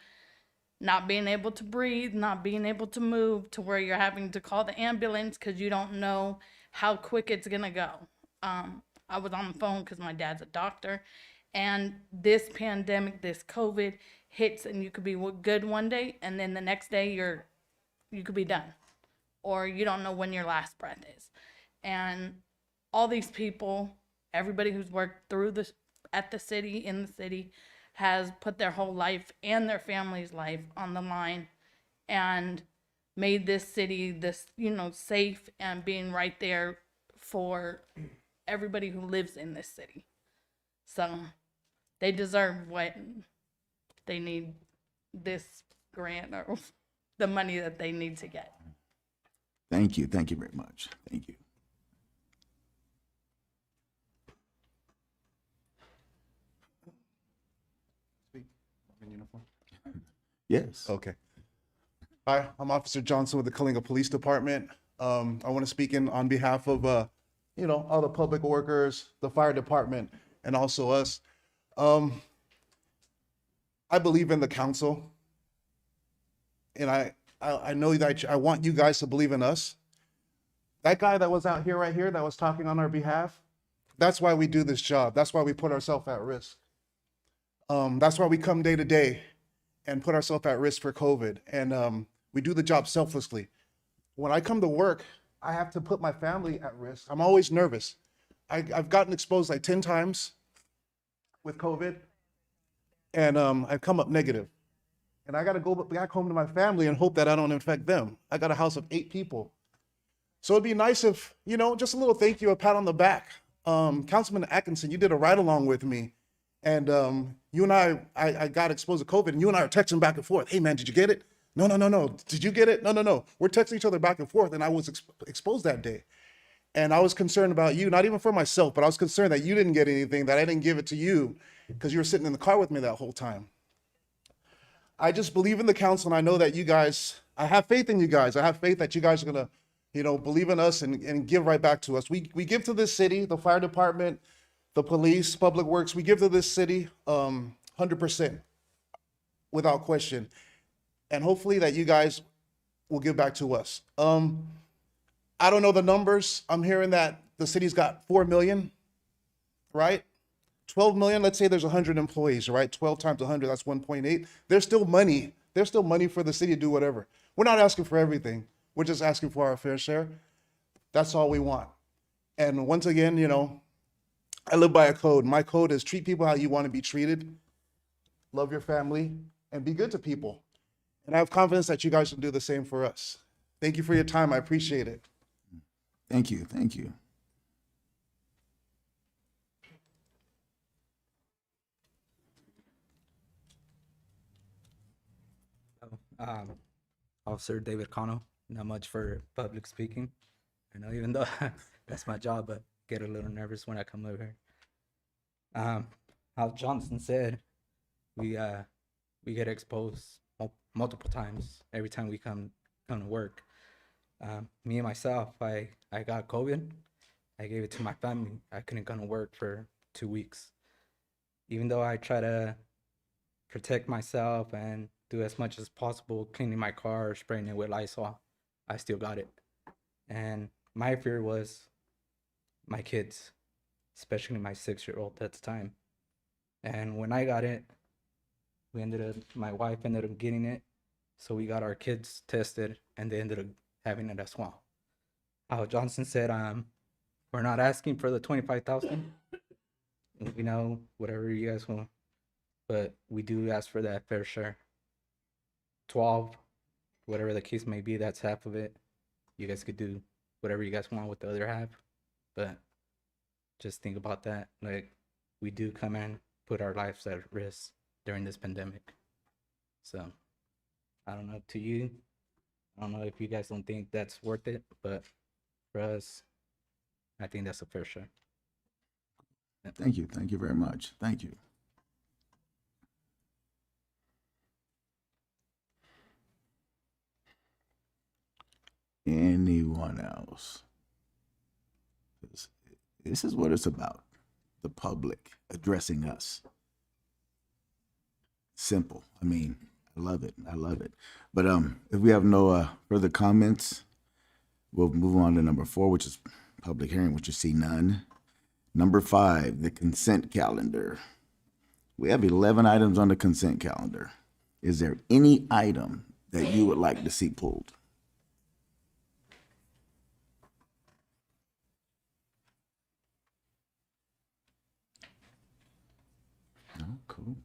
not being able to breathe, not being able to move, to where you're having to call the ambulance because you don't know how quick it's gonna go. I was on the phone because my dad's a doctor. And this pandemic, this COVID hits, and you could be good one day, and then the next day you could be done, or you don't know when your last breath is. And all these people, everybody who's worked through this at the city, in the city, has put their whole life and their family's life on the line, and made this city this, safe, and being right there for everybody who lives in this city. So they deserve what they need, this grant or the money that they need to get. Thank you very much, thank you. In uniform? Yes. Okay. Hi, I'm Officer Johnson with the Kalinga Police Department. I want to speak on behalf of, all the public workers, the fire department, and also us. I believe in the council, and I know that I want you guys to believe in us. That guy that was out here right here that was talking on our behalf, that's why we do this job. That's why we put ourselves at risk. That's why we come day to day and put ourselves at risk for COVID. And we do the job selflessly. When I come to work, I have to put my family at risk. I'm always nervous. I've gotten exposed like 10 times with COVID, and I've come up negative. And I got to go back home to my family and hope that I don't infect them. I got a house of 8 people. So it'd be nice if, just a little thank you, a pat on the back. Councilman Atkinson, you did a ride along with me. And you and I got exposed to COVID, and you and I are texting back and forth. Hey man, did you get it? No. Did you get it? No. We're texting each other back and forth, and I was exposed that day. And I was concerned about you, not even for myself, but I was concerned that you didn't get anything, that I didn't give it to you because you were sitting in the car with me that whole time. I just believe in the council, and I know that you guys, I have faith in you guys. I have faith that you guys are gonna, believe in us and give right back to us. We give to this city, the fire department, the police, public works. We give to this city 100% without question. And hopefully that you guys will give back to us. I don't know the numbers. I'm hearing that the city's got 4 million, right? 12 million, let's say there's 100 employees, right? 12 times 100, that's 1.8. There's still money. There's still money for the city to do whatever. We're not asking for everything. We're just asking for our fair share. That's all we want. And once again, I live by a code. My code is treat people how you want to be treated, love your family, and be good to people. And I have confidence that you guys will do the same for us. Thank you for your time. I appreciate it. Thank you. Thank you. Officer David Cano. Not much for public speaking. I know, even though that's my job, but get a little nervous when I come over here. How Johnson said, we get exposed multiple times every time we come to work. Me and myself, I got COVID. I gave it to my family. I couldn't come to work for 2 weeks. Even though I try to protect myself and do as much as possible, cleaning my car, spraying it with Lysol, I still got it. And my fear was my kids, especially my 6-year-old at the time. And when I got it, my wife ended up getting it. So we got our kids tested and they ended up having it as well. How Johnson said, we're not asking for the 25,000. We know whatever you guys want, but we do ask for that fair share. 12, whatever the case may be, that's half of it. You guys could do whatever you guys want with the other half, but just think about that. Like, we do come in, put our lives at risk during this pandemic. So I don't know, to you, I don't know if you guys don't think that's worth it, but for us, I think that's a fair share. Thank you. Thank you very much. Thank you. Anyone else? This is what it's about. The public addressing us. Simple. I mean, I love it. I love it. But if we have no further comments, we'll move on to number 4, which is public hearing, which you see none. Number 5, the consent calendar. We have 11 items on the consent calendar. Is there any item that you would like to see pulled? Oh, cool.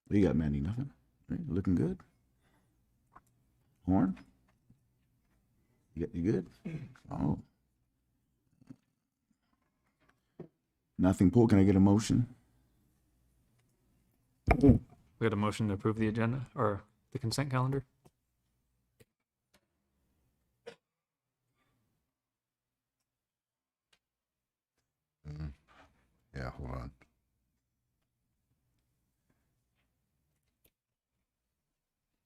What you got, Manny? Nothing? Right, looking good? Horn? You good? Oh. Nothing pulled. Can I get a motion? We got a motion to approve the agenda or the consent calendar. Yeah, hold on.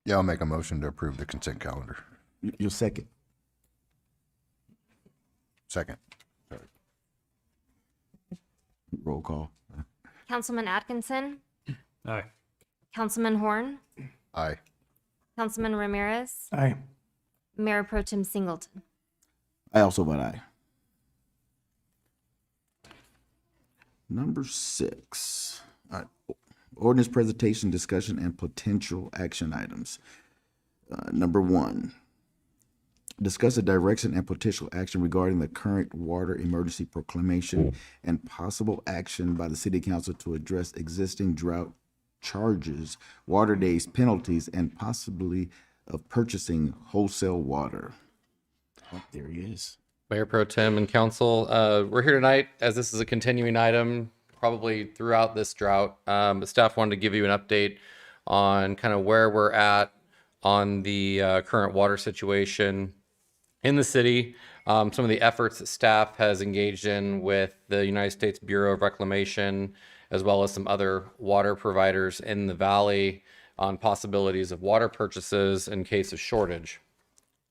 Yeah, I'll make a motion to approve the consent calendar. Your second. Second. Roll call. Councilman Atkinson, Aye. Councilman Horn, Aye. Councilman Ramirez, Aye. Mayor Pro Tem Singleton. I also vote aye. Number 6. All right. Ordinance presentation, discussion, and potential action items. Number 1. Discuss the direction and potential action regarding the current water emergency proclamation and possible action by the City Council to address existing drought charges, water days, penalties, and possibly of purchasing wholesale water. Oh, there he is. Mayor Pro Tem and Council, we're here tonight as this is a continuing item probably throughout this drought. But staff wanted to give you an update on kind of where we're at on the current water situation in the city, some of the efforts that staff has engaged in with the United States Bureau of Reclamation, as well as some other water providers in the valley on possibilities of water purchases in case of shortage.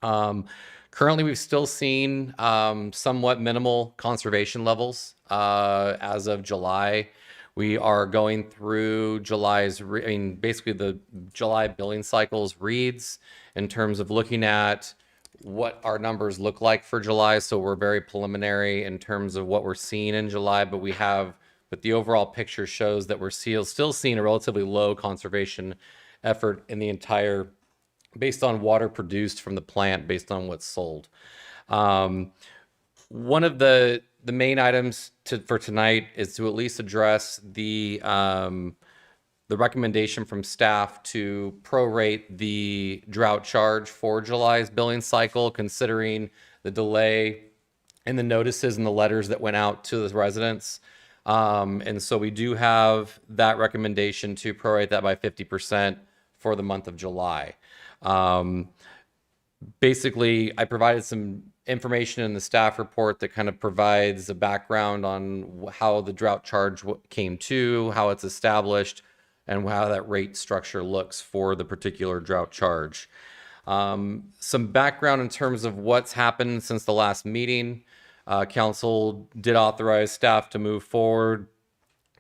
Currently, we've still seen somewhat minimal conservation levels as of July. We are going through basically the July billing cycles reads in terms of looking at what our numbers look like for July. So we're very preliminary in terms of what we're seeing in July, but the overall picture shows that we're still seeing a relatively low conservation effort in the entire, based on water produced from the plant, based on what's sold. One of the main items for tonight is to at least address the recommendation from staff to prorate the drought charge for July's billing cycle, considering the delay in the notices and the letters that went out to the residents. And so we do have that recommendation to prorate that by 50% for the month of July. Basically, I provided some information in the staff report that kind of provides a background on how the drought charge came to, how it's established, and how that rate structure looks for the particular drought charge. Some background in terms of what's happened since the last meeting. Council did authorize staff to move forward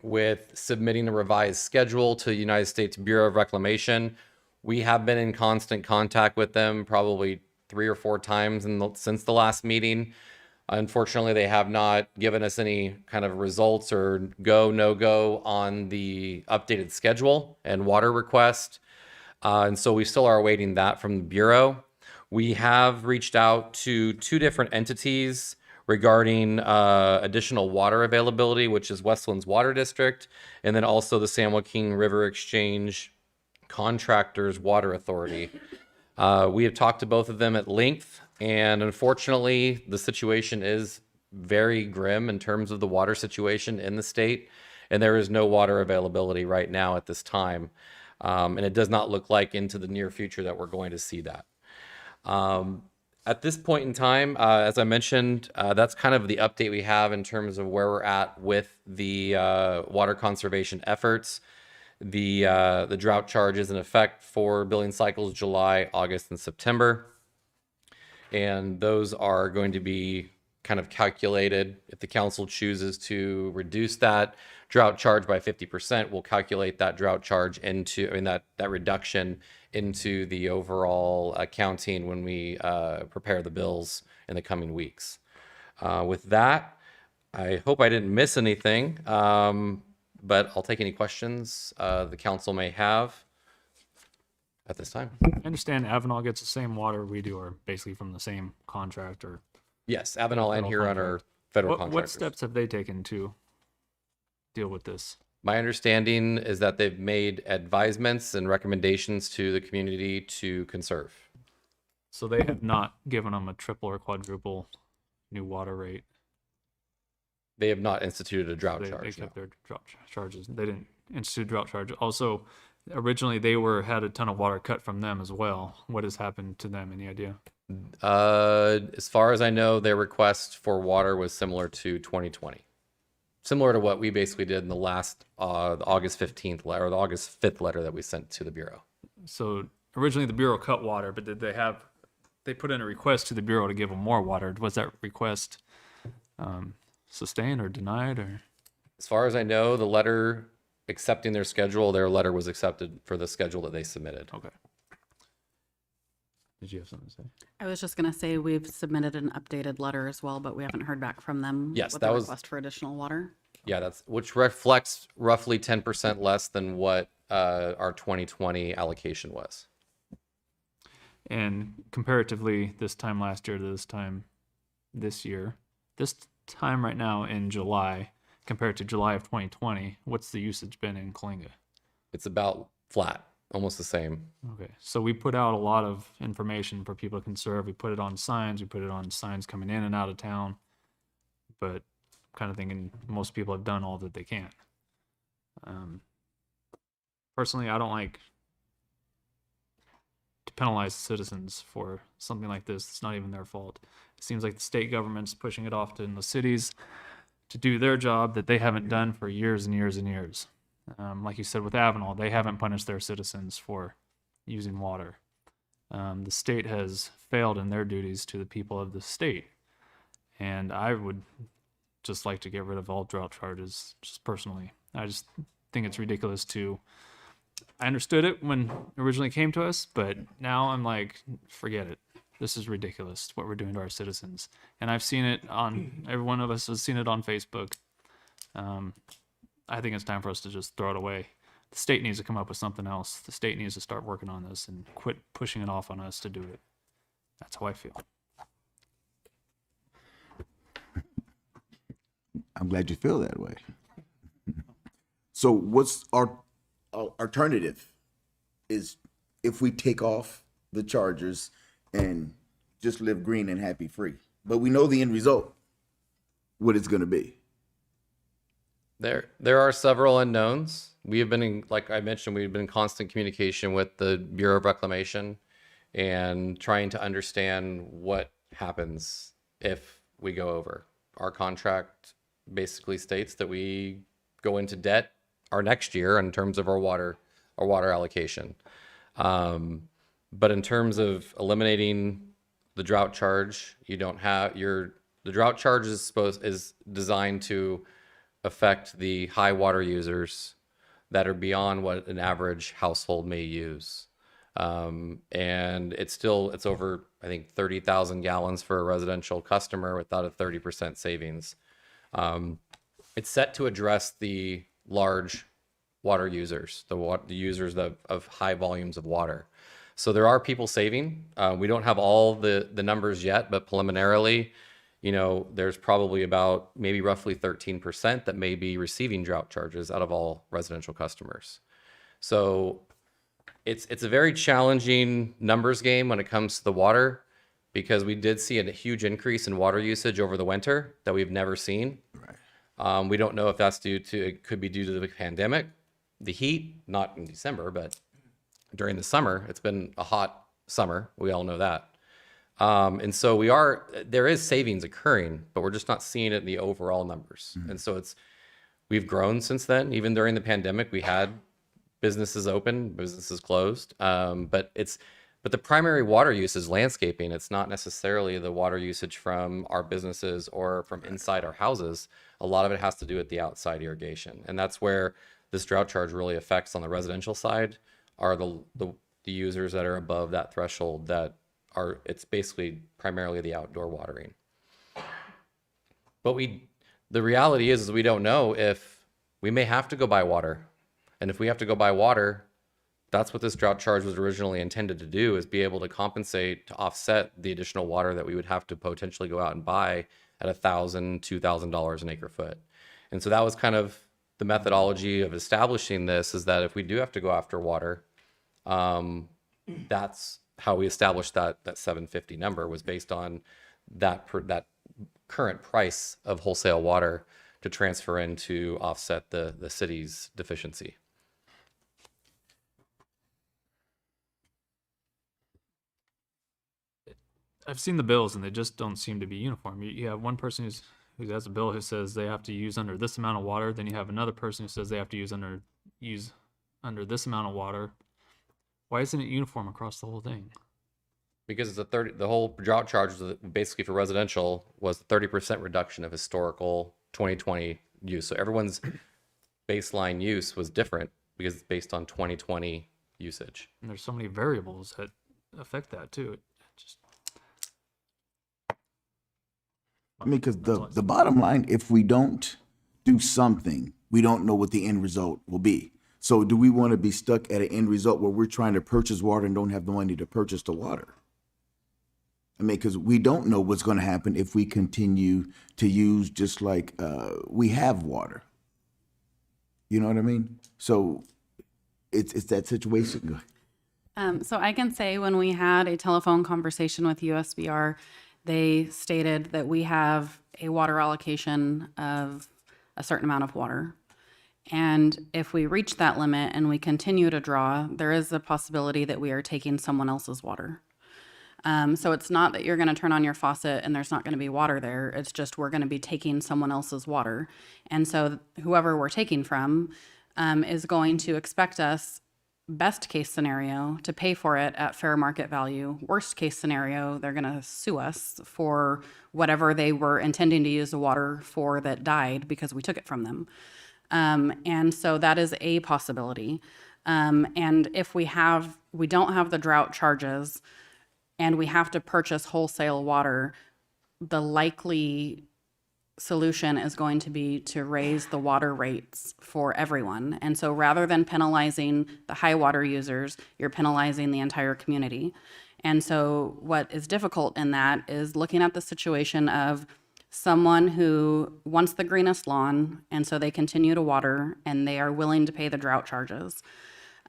with submitting a revised schedule to the United States Bureau of Reclamation. We have been in constant contact with them probably 3 or 4 times since the last meeting. Unfortunately, they have not given us any kind of results or no-go on the updated schedule and water request. And so we still are awaiting that from the Bureau. We have reached out to 2 different entities regarding additional water availability, which is Westlands Water District, and then also the San Joaquin River Exchange Contractors Water Authority. We have talked to both of them at length, and unfortunately, the situation is very grim in terms of the water situation in the state, and there is no water availability right now at this time. And it does not look like into the near future that we're going to see that. At this point in time, as I mentioned, that's kind of the update we have in terms of where we're at with the water conservation efforts. The drought charge is in effect for billing cycles July, August, and September. And those are going to be kind of calculated. If the council chooses to reduce that drought charge by 50%, we'll calculate that drought charge that reduction into the overall accounting when we prepare the bills in the coming weeks. With that, I hope I didn't miss anything, but I'll take any questions the council may have at this time. I understand Avenal gets the same water we do, or basically from the same contractor. Yes, Avenal and Huron are federal contractors. What steps have they taken to deal with this? My understanding is that they've made advisements and recommendations to the community to conserve. So they have not given them a triple or quadruple new water rate. They have not instituted a drought charge. They kept their drought charges. They didn't institute drought charge. Also, originally they had a ton of water cut from them as well. What has happened to them? Any idea? As far as I know, their request for water was similar to 2020. Similar to what we basically did in the last the August 15th letter, or the August 5th letter that we sent to the Bureau. So originally the Bureau cut water, but did they put in a request to the Bureau to give them more water? Was that request sustained or denied? Or as far as I know, the letter accepting their schedule, their letter was accepted for the schedule that they submitted. Okay. Did you have something to say? I was just going to say we've submitted an updated letter as well, but we haven't heard back from them. Yes, with that the was request for additional water. Yeah, which reflects roughly 10% less than what our 2020 allocation was. And comparatively, this time last year to this time this year, this time right now in July compared to July of 2020, what's the usage been in Coalinga? It's about flat. Almost the same. Okay, so we put out a lot of information for people to conserve. We put it on signs. We put it on signs coming in and out of town. But kind of thinking most people have done all that they can. Personally, I don't like penalize citizens for something like this. It's not even their fault. It seems like the state government's pushing it off to the cities to do their job that they haven't done for years and years and years. Like you said with Avenal, they haven't punished their citizens for using water. The state has failed in their duties to the people of the state. And I would just like to get rid of all drought charges, just personally. I just think it's ridiculous I understood it when it originally came to us, but now I'm like, forget it. This is ridiculous what we're doing to our citizens. And I've seen it every one of us has seen it on Facebook. I think it's time for us to just throw it away. The state needs to come up with something else. The state needs to start working on this and quit pushing it off on us to do it. That's how I feel. I'm glad you feel that way. So what's our alternative is if we take off the chargers and just live green and happy free. But we know the end result, what it's going to be. There are several unknowns. We have been like I mentioned, we've been in constant communication with the Bureau of Reclamation and trying to understand what happens if we go over. Our contract basically states that we go into debt our next year in terms of our water allocation. But in terms of eliminating the drought charge, you don't have the drought charge is designed to affect the high water users that are beyond what an average household may use. And it's over, I think, 30,000 gallons for a residential customer without a 30% savings. It's set to address the large water users, the users of high volumes of water. So there are people saving. We don't have all the numbers yet, but preliminarily, there's probably about maybe roughly 13% that may be receiving drought charges out of all residential customers. So it's a very challenging numbers game when it comes to the water, because we did see a huge increase in water usage over the winter that we've never seen. Right. We don't know if that's it could be due to the pandemic, the heat, not in December, but during the summer. It's been a hot summer. We all know that. And so there is savings occurring, but we're just not seeing it in the overall numbers. Mm-hmm. And so we've grown since then. Even during the pandemic, we had businesses open, businesses closed. But the primary water use is landscaping. It's not necessarily the water usage from our businesses or from inside our houses. A lot of it has to do with the outside irrigation. And that's where this drought charge really affects on the residential side, are the users that are above that threshold it's basically primarily the outdoor watering. But the reality is we don't know if we may have to go buy water. And if we have to go buy water, that's what this drought charge was originally intended to do, is be able to compensate, to offset the additional water that we would have to potentially go out and buy at $1,000, $2,000 an acre foot. And so that was kind of the methodology of establishing this, is that if we do have to go after water, that's how we established that 750 number, was based on that current price of wholesale water to transfer in to offset the city's deficiency. I've seen the bills and they just don't seem to be uniform. You have one person who has a bill who says they have to use under this amount of water. Then you have another person who says they have to use under this amount of water. Why isn't it uniform across the whole thing? Because the whole drought charge was basically for residential was 30% reduction of historical 2020 use. So everyone's baseline use was different because it's based on 2020 usage. And there's so many variables that affect that too. Because the bottom line, if we don't do something, we don't know what the end result will be. So do we want to be stuck at an end result where we're trying to purchase water and don't have the money to purchase the water? Because we don't know what's going to happen if we continue to use just like we have water. You know what I mean? So it's that situation. So I can say when we had a telephone conversation with USBR, they stated that we have a water allocation of a certain amount of water. And if we reach that limit and we continue to draw, there is a possibility that we are taking someone else's water. So it's not that you're going to turn on your faucet and there's not going to be water there. It's just we're going to be taking someone else's water. And so whoever we're taking from is going to expect us, best case scenario, to pay for it at fair market value. Worst case scenario, they're going to sue us for whatever they were intending to use the water for that died because we took it from them. And so that is a possibility. And if we don't have the drought charges and we have to purchase wholesale water, the likely solution is going to be to raise the water rates for everyone. And so rather than penalizing the high water users, you're penalizing the entire community. And so what is difficult in that is looking at the situation of someone who wants the greenest lawn, and so they continue to water and they are willing to pay the drought charges.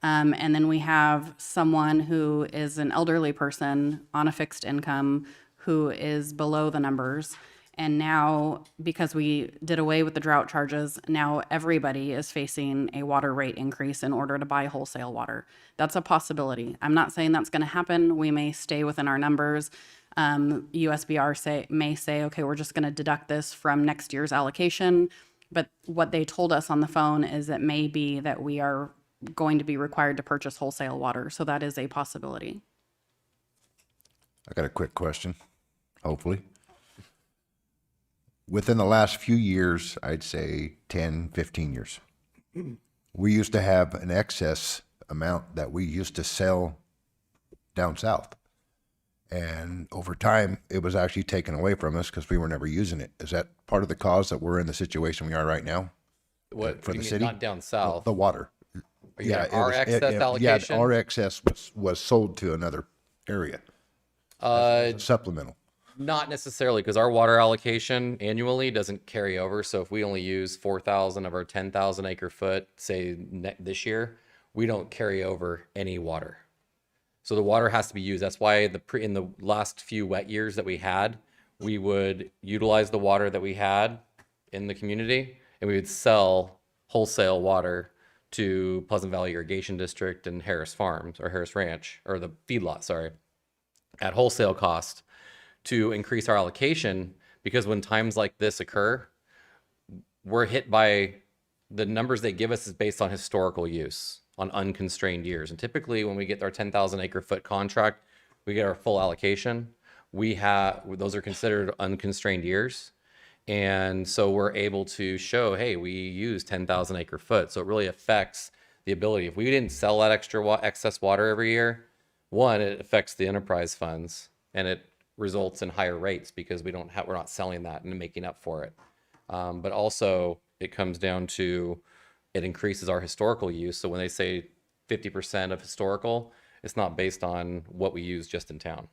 And then we have someone who is an elderly person on a fixed income who is below the numbers. And now, because we did away with the drought charges, now everybody is facing a water rate increase in order to buy wholesale water. That's a possibility. I'm not saying that's going to happen. We may stay within our numbers. USBR may say, okay, we're just going to deduct this from next year's allocation. But what they told us on the phone is it may be that we are going to be required to purchase wholesale water. So that is a possibility. I got a quick question, hopefully. Within the last few years, I'd say 10, 15 years, we used to have an excess amount that we used to sell down south. And over time, it was actually taken away from us because we were never using it. Is that part of the cause that we're in the situation we are right now? What For do the you city? mean, not down south? The water. Are you it our was- excess allocation? Yeah, our excess was sold to another area. As a supplemental. Not necessarily, because our water allocation annually doesn't carry over. So if we only use 4,000 of our 10,000 acre foot, say this year, we don't carry over any water. So the water has to be used. That's why in the last few wet years that we had, we would utilize the water that we had in the community, and we would sell wholesale water to Pleasant Valley Irrigation District and Harris Farms, or Harris Ranch, or the feedlot, sorry, at wholesale cost to increase our allocation, because when times like this occur, we're hit by the numbers they give us is based on historical use on unconstrained years. And typically when we get our 10,000 acre foot contract, we get our full allocation. Those are considered unconstrained years. And so we're able to show, hey, we use 10,000 acre foot. So it really affects the ability. If we didn't sell that excess water every year, one, it affects the enterprise funds, and it results in higher rates because we're not selling that and making up for it. But also it comes down to, it increases our historical use. So when they say 50% of historical, it's not based on what we use just in town.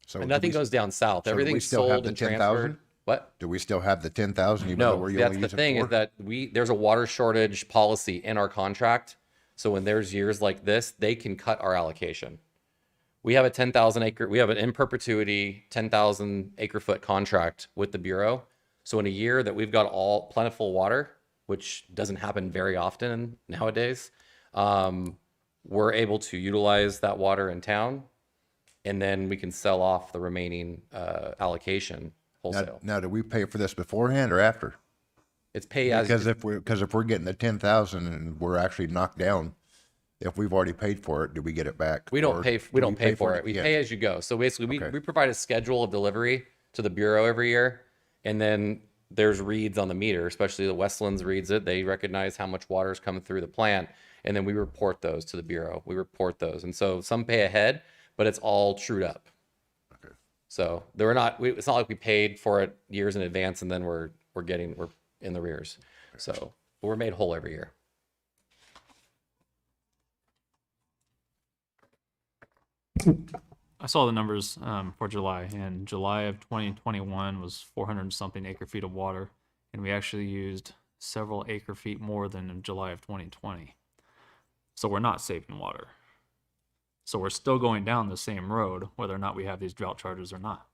So and nothing goes down south. So do we Everything's still have sold the and 10,000? transferred. What? Do we still have the 10,000 even though No, we're that's only the using thing, 4? is that there's a water shortage policy in our contract. So when there's years like this, they can cut our allocation. We have a 10,000 acre, we have an in perpetuity 10,000 acre foot contract with the Bureau. So in a year that we've got all plentiful water, which doesn't happen very often nowadays, we're able to utilize that water in town, and then we can sell off the remaining allocation wholesale. Now, do we pay for this beforehand or after? It's pay as because if we're getting the 10,000 and we're actually knocked down, if we've already paid for it, do we get it back? We don't Or pay. do We don't pay for it. We Yeah. pay as you go. So basically, Okay. we provide a schedule of delivery to the Bureau every year, and then there's reads on the meter. Especially the Westlands reads it. They recognize how much water is coming through the plant, and then we report those to the Bureau. We report those, and so some pay ahead, but it's all trued up. Okay. So it's not like we paid for it years in advance, and then we're in the rears. So but we're made whole every year. I saw the numbers for July, and July of 2021 was 400 something acre feet of water, and we actually used several acre feet more than in July of 2020. So we're not saving water. So we're still going down the same road, whether or not we have these drought charges or not,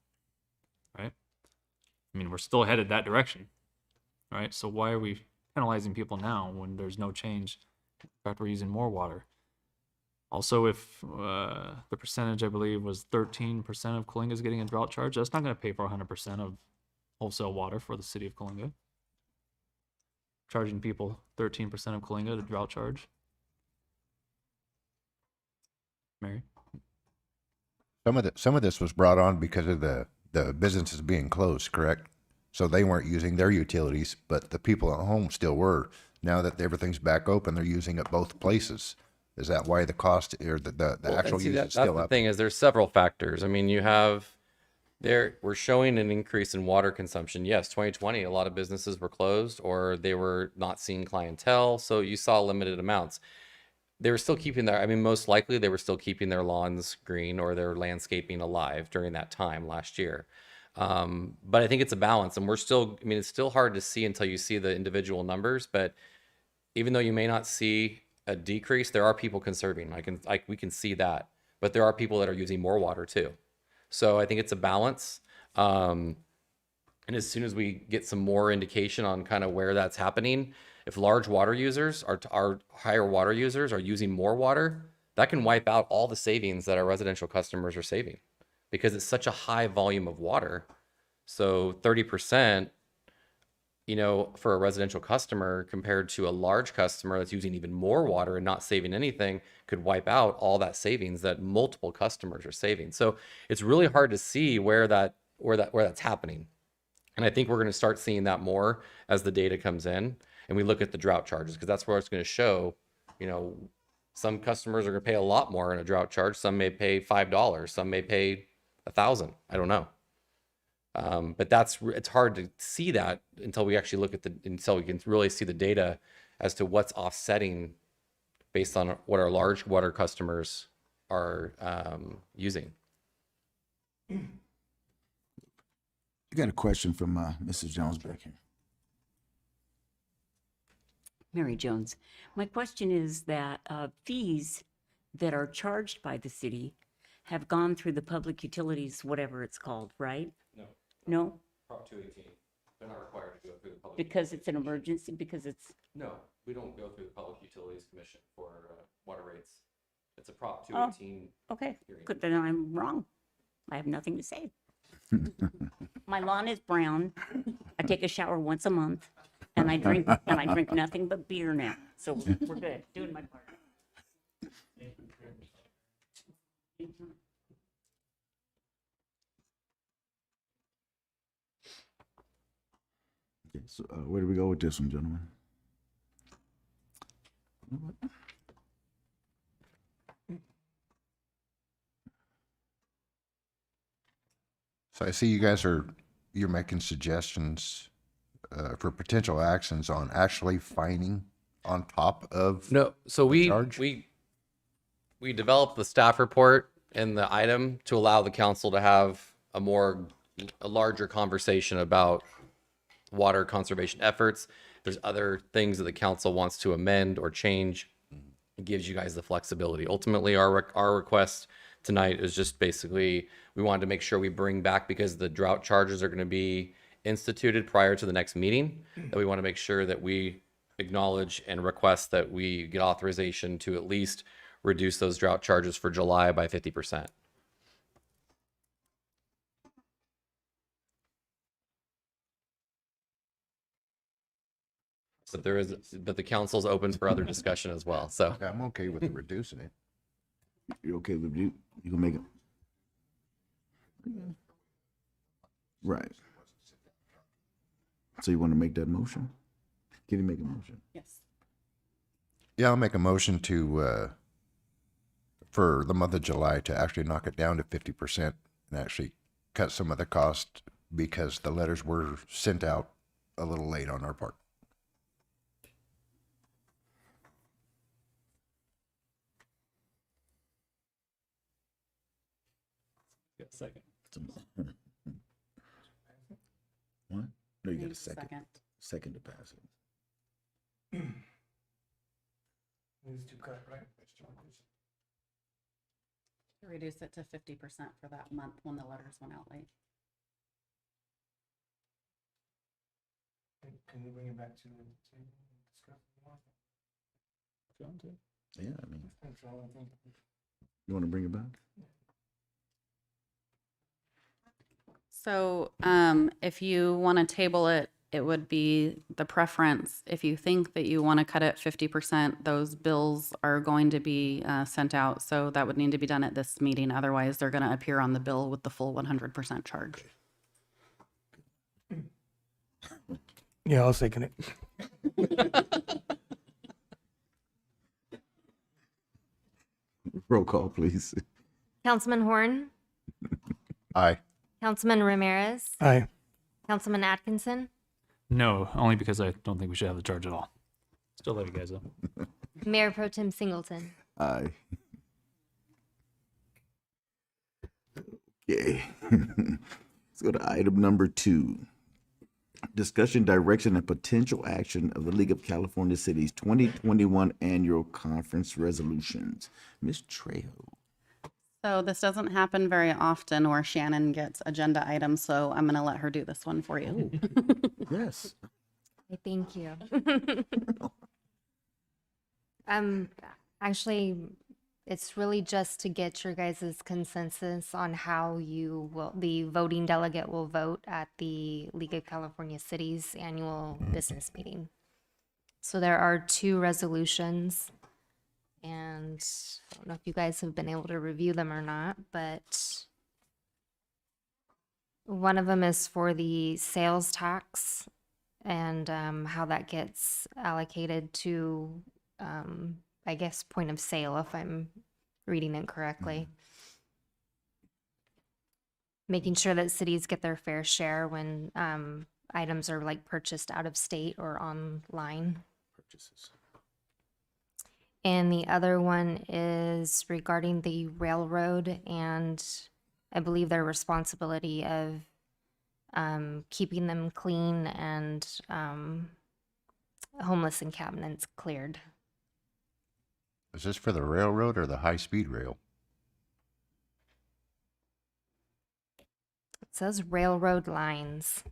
right? I mean, we're still headed that direction, right? So why are we kind penalizing people now when there's no change. In fact, we're using more water. Also, if the percentage, I believe, was 13% of Coalinga is getting a drought charge, that's not going to pay for 100% of wholesale water for the city of Coalinga. Charging people 13% of Coalinga to drought charge. Mary? Some of this was brought on because of the businesses being closed, correct? So they weren't using their utilities, but the people at home still were. Now that everything's back open, they're using it both places. Is that why the cost or the Well, actual and see, use that, is that's still the up? thing is there's several factors. I mean, you have there we're showing an increase in water consumption. Yes, 2020, a lot of businesses were closed or they were not seeing clientele, so you saw limited amounts. They were still keeping their, I mean, most likely they were still keeping their lawns green or their landscaping alive during that time last year. But I think it's a balance, and we're still, I mean, it's still hard to see until you see the individual numbers, but even though you may not see a decrease, there are people conserving. We can see that, but there are people that are using more water too. So I think it's a balance. And as soon as we get some more indication on kind of where that's happening, if large water users are higher water users are using more water, that can wipe out all the savings that our residential customers are saving because it's such a high volume of water. So 30%, you know, for a residential customer compared to a large customer that's using even more water and not saving anything could wipe out all that savings that multiple customers are saving. So it's really hard to see where that's happening. And I think we're going to start seeing that more as the data comes in and we look at the drought charges, because that's where it's going to show, you know, some customers are going to pay a lot more in a drought charge. Some may pay $5, some may pay $1,000. I don't know. But it's hard to see that until we actually look at until we can really see the data as to what's offsetting based on what our large water customers are using. You got a question from Mrs. Jones back here. Mary Jones. My question is that fees that are charged by the city have gone through the public utilities, whatever it's called, right? No. No? Prop 218. They're not required to go through the public. Because it's an emergency, because it's... No, we don't go through the Public Utilities Commission for water rates. It's a Prop 218. Oh, okay, hearing. good, then I'm wrong. I have nothing to say. My lawn is brown. I take a shower once a month, and I drink nothing but beer now. So we're good, doing my part. Okay, so where do we go with this one, gentlemen? So I see you guys you're making suggestions for potential actions on actually fining on top of No, so the charge? we developed the staff report and the item to allow the council to have a larger conversation about water conservation efforts. If there's other things that the council wants to amend or change, it gives you guys the flexibility. Ultimately, our request tonight is just basically we wanted to make sure we bring back, because the drought charges are going to be instituted prior to the next meeting, that we want to make sure that we acknowledge and request that we get authorization to at least reduce those drought charges for July by 50%. But the council's open for other discussion as well. So Yeah, I'm okay with reducing it. You okay with you can make it? Right. So you want to make that motion? Can you make a motion? Yes. Yeah, I'll make a motion to for the month of July to actually knock it down to 50% and actually cut some of the cost because the letters were sent out a little late on our part. Second. What? No, you got a Need a second. second. Second to pass it. Needs to cut, right? Reduce it to 50% for that month when the letters went out late. Can you bring it back to the table? Yeah, I mean, you want to bring it back? So, if you want to table it, it would be the preference. If you think that you want to cut it 50%, those bills are going to be sent out. So that would need to be done at this meeting. Otherwise, they're going to appear on the bill with the full 100% charge. Yeah, I'll second it. Roll call, please. Councilman Horn, Aye. Councilman Ramirez, Aye. Councilman Atkinson, No, only because I don't think we should have the charge at all. Still love you guys though. Mayor Pro Tem Singleton. Aye. Okay. Let's go to item number 2. Discussion, direction, and potential action of the League of California Cities 2021 Annual Conference Resolutions. Ms. Trejo. So this doesn't happen very often where Shannon gets agenda items, so I'm going to let her do this one for you. Yes. Thank you. Actually, it's really just to get your guys' consensus on how the voting delegate will vote at the League of California Cities annual business meeting. So there are 2 resolutions, and I don't know if you guys have been able to review them or not, but one of them is for the sales tax and how that gets allocated to, I guess, point of sale, if I'm reading it correctly. Making sure that cities get their fair share when items are like purchased out of state or online. Purchases. And the other one is regarding the railroad and I believe their responsibility of keeping them clean and homeless encampments cleared. Is this for the railroad or the high-speed rail? It says railroad lines.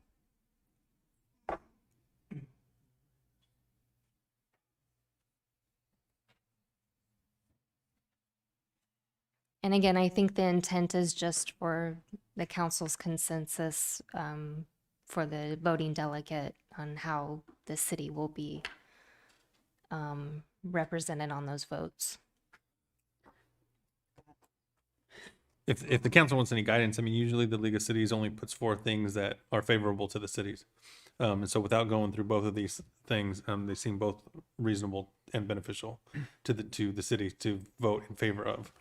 And again, I think the intent is just for the council's consensus for the voting delegate on how the city will be represented on those votes. If the council wants any guidance, I mean, usually the League of Cities only puts forth things that are favorable to the cities. And so without going through both of these things, they seem both reasonable and beneficial to the city to vote in favor of.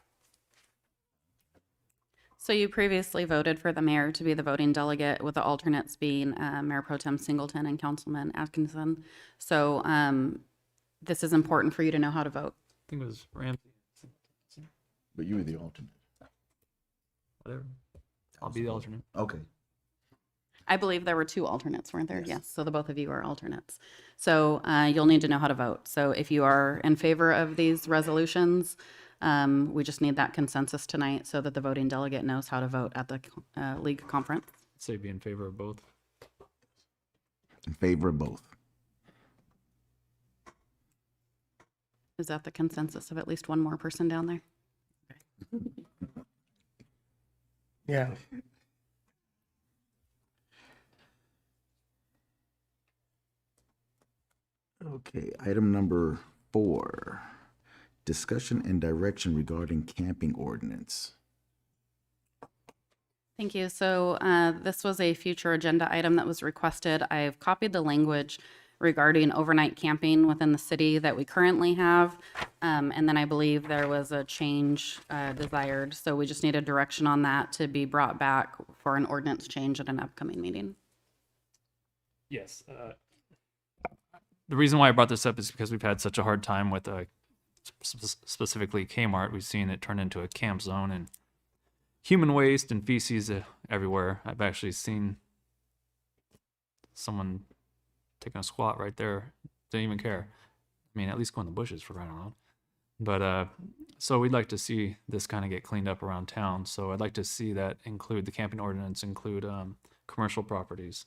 So you previously voted for the mayor to be the voting delegate, with the alternates being Mayor Pro Tem Singleton and Councilman Atkinson. So this is important for you to know how to vote. I think it was Ramsey. But you were the alternate. Whatever. I'll be the alternate. Okay. I believe there were 2 alternates, weren't there? Yes. So the both of you are alternates. So you'll need to know how to vote. So if you are in favor of these resolutions, we just need that consensus tonight so that the voting delegate knows how to vote at the league conference. Say be in favor of both. In favor of both. Is that the consensus of at least one more person down there? Yeah. Okay, item number 4. Discussion and direction regarding camping ordinance. Thank you. So this was a future agenda item that was requested. I've copied the language regarding overnight camping within the city that we currently have. And then I believe there was a change desired. So we just need a direction on that to be brought back for an ordinance change at an upcoming meeting. Yes. The reason why I brought this up is because we've had such a hard time with specifically Kmart. We've seen it turn into a camp zone and human waste and feces everywhere. I've actually seen someone taking a squat right there. Didn't even care. I mean, at least go in the bushes for crying out loud. But so we'd like to see this kind of get cleaned up around town. So I'd like to see that include the camping ordinance, include commercial properties.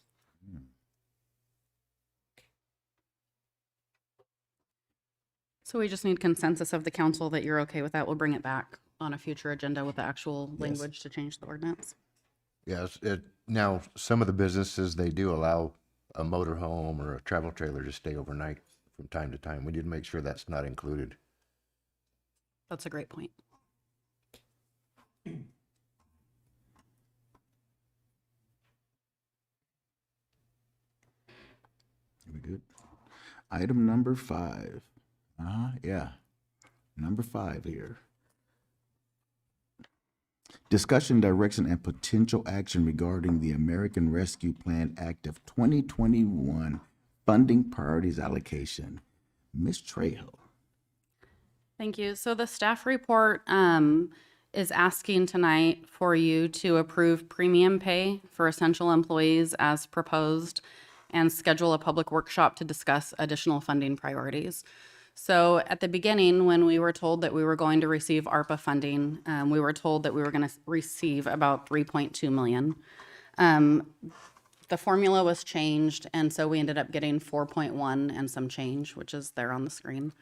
So we just need consensus of the council that you're okay with that. We'll bring it back on a future agenda with the actual language to change the ordinance. Yes, now, some of the businesses, they do allow a motor home or a travel trailer to stay overnight from time to time. We need to make sure that's not included. That's a great point. We good? Item number 5. Yeah. Number 5 here. Discussion, direction, and potential action regarding the American Rescue Plan Act of 2021 funding priorities allocation. Ms. Trejo. Thank you. So the staff report is asking tonight for you to approve premium pay for essential employees as proposed and schedule a public workshop to discuss additional funding priorities. So at the beginning, when we were told that we were going to receive ARPA funding, we were told that we were going to receive about 3.2 million. The formula was changed, and so we ended up getting 4.1 and some change, which is there on the screen.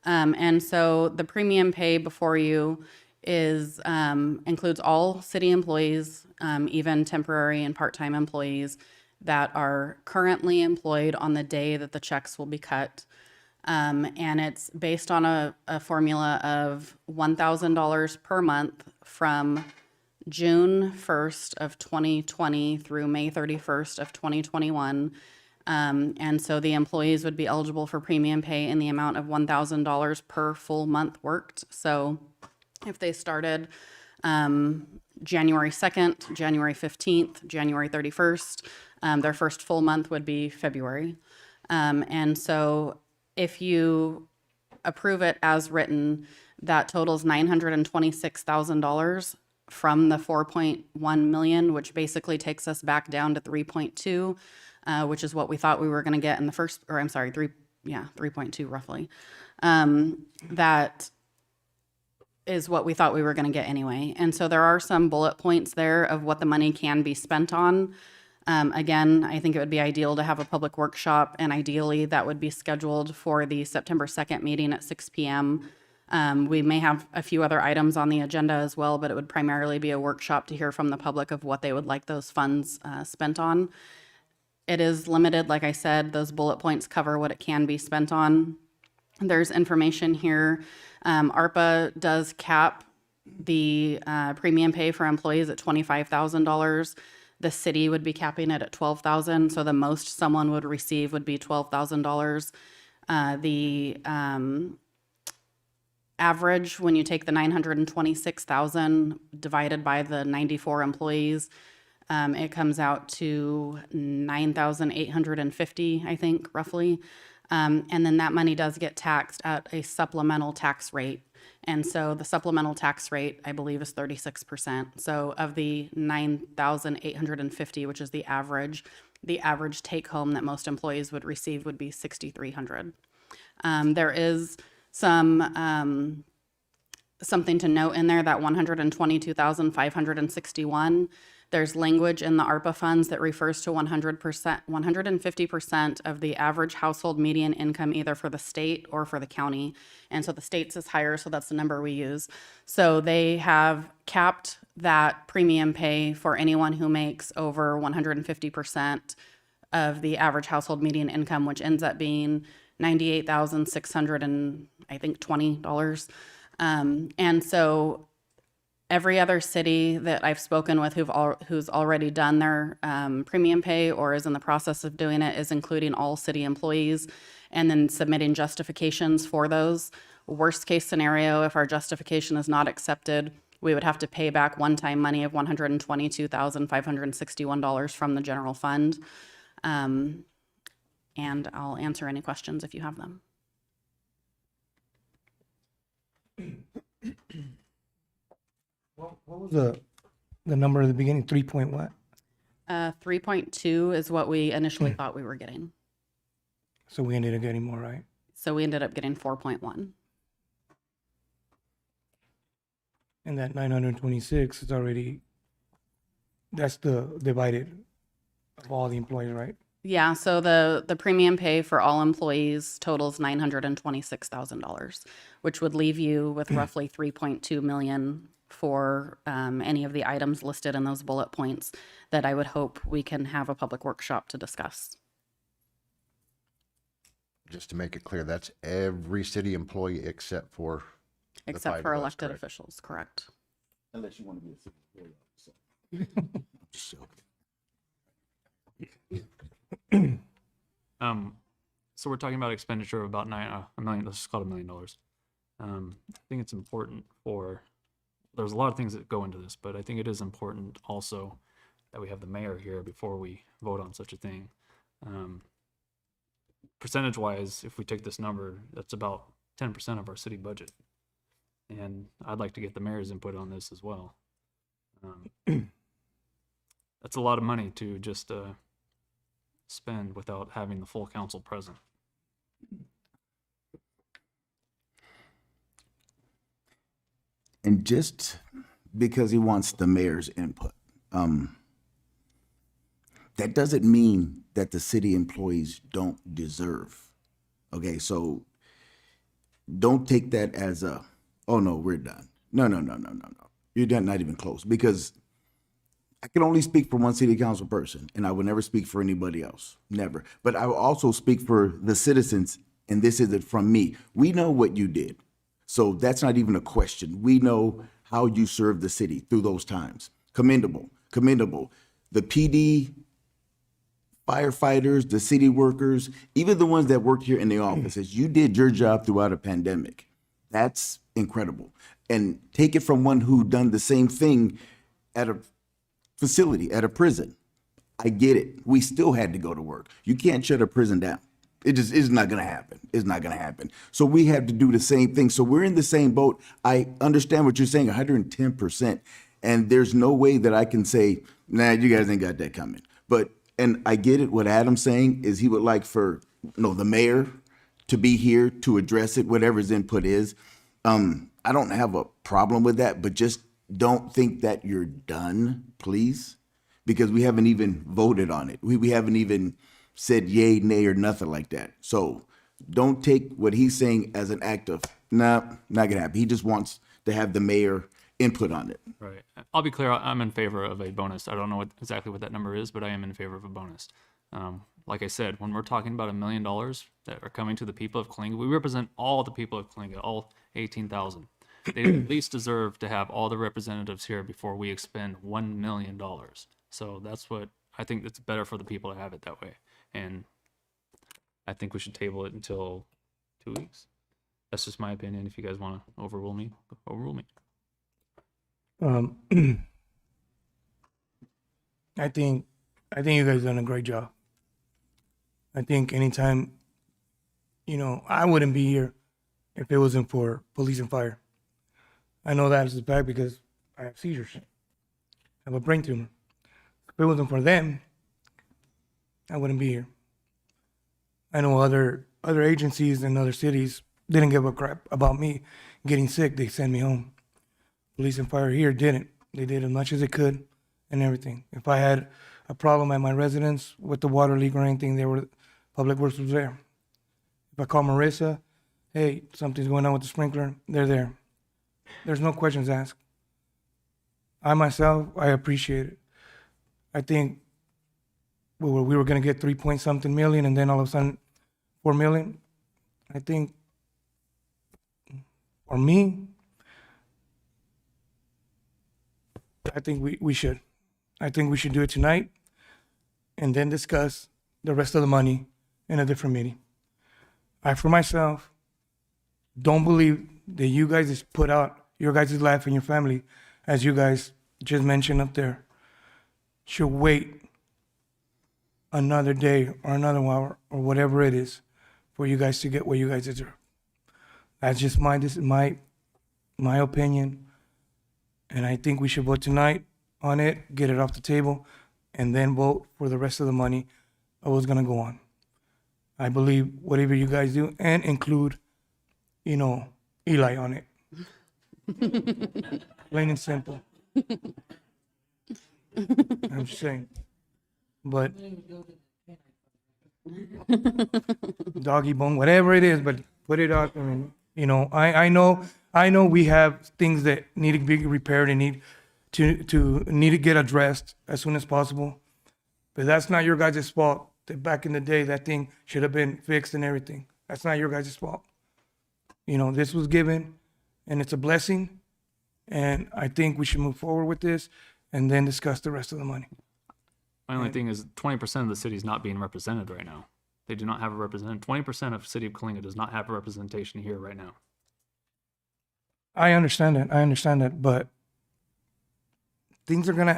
And so the premium pay before you is includes all city employees, even temporary and part-time employees that are currently employed on the day that the checks will be cut. And it's based on a formula of $1,000 per month from June 1st of 2020 through May 31st of 2021. And so the employees would be eligible for premium pay in the amount of $1,000 per full month worked. So if they started January 2nd, January 15th, January 31st, their first full month would be February. And so if you approve it as written, that totals $926,000 from the 4.1 million, which basically takes us back down to 3.2, which is what we thought we were going to get in the first, or I'm sorry, 3.2 roughly. That is what we thought we were going to get anyway. And so there are some bullet points there of what the money can be spent on. Again, I think it would be ideal to have a public workshop, and ideally that would be scheduled for the September 2nd meeting at 6 p.m. We may have a few other items on the agenda as well, but it would primarily be a workshop to hear from the public of what they would like those funds spent on. It is limited, like I said, those bullet points cover what it can be spent on. There's information here. ARPA does cap the premium pay for employees at $25,000. The city would be capping it at $12,000, so the most someone would receive would be $12,000. The average, when you take the 926,000 divided by the 94 employees, it comes out to 9,850, I think, roughly. And then that money does get taxed at a supplemental tax rate. And so the supplemental tax rate, I believe, is 36%. So of the 9,850, which is the average take home that most employees would receive would be $6,300. There is some something to note in there, that 122,561. There's language in the ARPA funds that refers to 100%, 150% of the average household median income, either for the state or for the county. And so the state's is higher, so that's the number we use. So they have capped that premium pay for anyone who makes over 150% of the average household median income, which ends up being $98,620. And so every other city that I've spoken with who's already done their premium pay or is in the process of doing it is including all city employees and then submitting justifications for those. Worst case scenario, if our justification is not accepted, we would have to pay back one-time money of $122,561 from the general fund. And I'll answer any questions if you have them. What was the number at the beginning? 3 point what? 3.2 is what we initially thought we were getting. So we ended up getting more, right? So we ended up getting 4.1. And that 926 is already, that's the divided of all the employees, right? Yeah, so the premium pay for all employees totals $926,000, which would leave you with roughly 3.2 million for any of the items listed in those bullet points that I would hope we can have a public workshop to discuss. Just to make it clear, that's every city employee except for the Except five for of us, elected correct? officials, correct? Unless you want to be a city employee. Just joking. So we're talking about expenditure of about $1 million. Let's just call it $1 million. I think it's important there's a lot of things that go into this, but I think it is important also that we have the mayor here before we vote on such a thing. Percentage wise, if we take this number, that's about 10% of our city budget. And I'd like to get the mayor's input on this as well. That's a lot of money to just spend without having the full council present. And just because he wants the mayor's input, that doesn't mean that the city employees don't deserve. Okay, so don't take that as oh no, we're done. No. You're done, not even close. Because I can only speak for one city council person, and I will never speak for anybody else. Never. But I will also speak for the citizens, and this isn't from me. We know what you did. So that's not even a question. We know how you served the city through those times. Commendable. The PD, firefighters, the city workers, even the ones that work here in the offices, you did your job throughout a pandemic. That's incredible. And take it from one who done the same thing at a facility, at a prison. I get it. We still had to go to work. You can't shut a prison down. It just is not going to happen. It's not going to happen. So we have to do the same thing. So we're in the same boat. I understand what you're saying, 110%. And there's no way that I can say, nah, you guys ain't got that coming. And I get it. What Adam's saying is he would like for the mayor to be here to address it, whatever his input is. I don't have a problem with that, but just don't think that you're done, please, because we haven't even voted on it. We haven't even said yay, nay, or nothing like that. So don't take what he's saying as an act of, nah, not gonna happen. He just wants to have the mayor input on it. Right. I'll be clear. I'm in favor of a bonus. I don't know exactly what that number is, but I am in favor of a bonus. Like I said, when we're talking about $1 million that are coming to the people of Kalinga, we represent all the people of Kalinga, all 18,000. They at least deserve to have all the representatives here before we expend $1 million. So that's what I think. It's better for the people to have it that way. And I think we should table it until 2 weeks. That's just my opinion. If you guys want to overrule me, overrule me. I think you guys done a great job. I think anytime, I wouldn't be here if it wasn't for police and fire. I know that is a fact because I have seizures. I have a brain tumor. If it wasn't for them, I wouldn't be here. I know other agencies in other cities didn't give a crap about me getting sick. They sent me home. Police and fire here didn't. They did as much as they could and everything. If I had a problem at my residence with the water leak or anything, Public Works was there. If I call Marissa, hey, something's going on with the sprinkler, they're there. There's no questions asked. I myself, I appreciate it. I think we were going to get 3-point-something million and then all of a sudden 4 million. I think for me, I think we should. I think we should do it tonight and then discuss the rest of the money in a different meeting. I, for myself, don't believe that you guys just put out your guys' life and your family, as you guys just mentioned up there, should wait another day or another hour or whatever it is for you guys to get what you guys deserve. That's just my opinion. And I think we should vote tonight on it, get it off the table, and then vote for the rest of the money of what's gonna go on. I believe whatever you guys do, and include, Eli on it. Plain and simple. I'm just saying. But doggy bone, whatever it is, but put it out. I mean, you know, I know we have things that need to be repaired and need to get addressed as soon as possible. But that's not your guys' fault. That back in the day, that thing should have been fixed and everything. That's not your guys' fault. You know, this was given, and it's a blessing. And I think we should move forward with this, and then discuss the rest of the money. My only thing is 20% of the city is not being represented right now. They do not have a representative. 20% of City of Coalinga does not have a representation here right now. I understand that, but things are gonna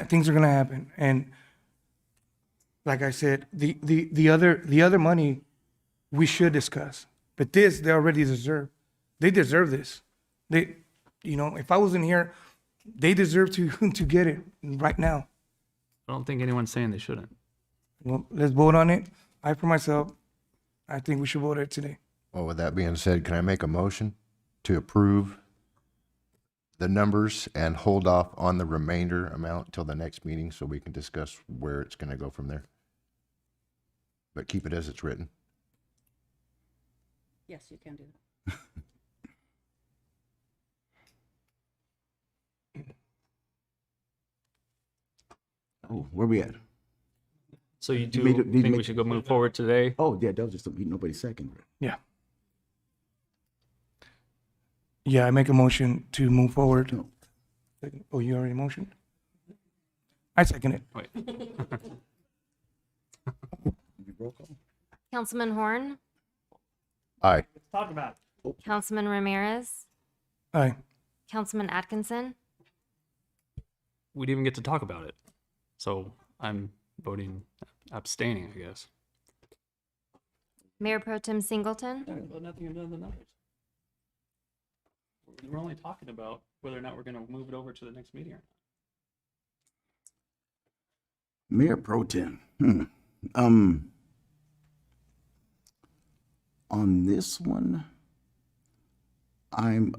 happen. And like I said, the other money we should discuss. But this they already deserve. They deserve this. They, you know, if I wasn't here, they deserve to get it right now. I don't think anyone's saying they shouldn't. Well, let's vote on it. I, for myself, I think we should vote it today. Well, with that being said, can I make a motion to approve the numbers and hold off on the remainder amount till the next meeting so we can discuss where it's going to go from there? But keep it as it's written. Yes, you can do that. Oh, where we at? So you do made it- did you think we make- should go move forward today? Oh, yeah, that was just nobody's second. Yeah. Yeah, I make a motion to move forward. No. Oh, you already motioned? I second it. Wait. Councilman Horn, Aye. Talk about it. Councilman Ramirez, Aye. Councilman Atkinson, We didn't even get to talk about it. So I'm voting abstaining, I guess. Mayor Pro Tem Singleton, Nothing into the numbers. We're only talking about whether or not we're going to move it over to the next meeting or not. Mayor Pro Tem. On this one, I'm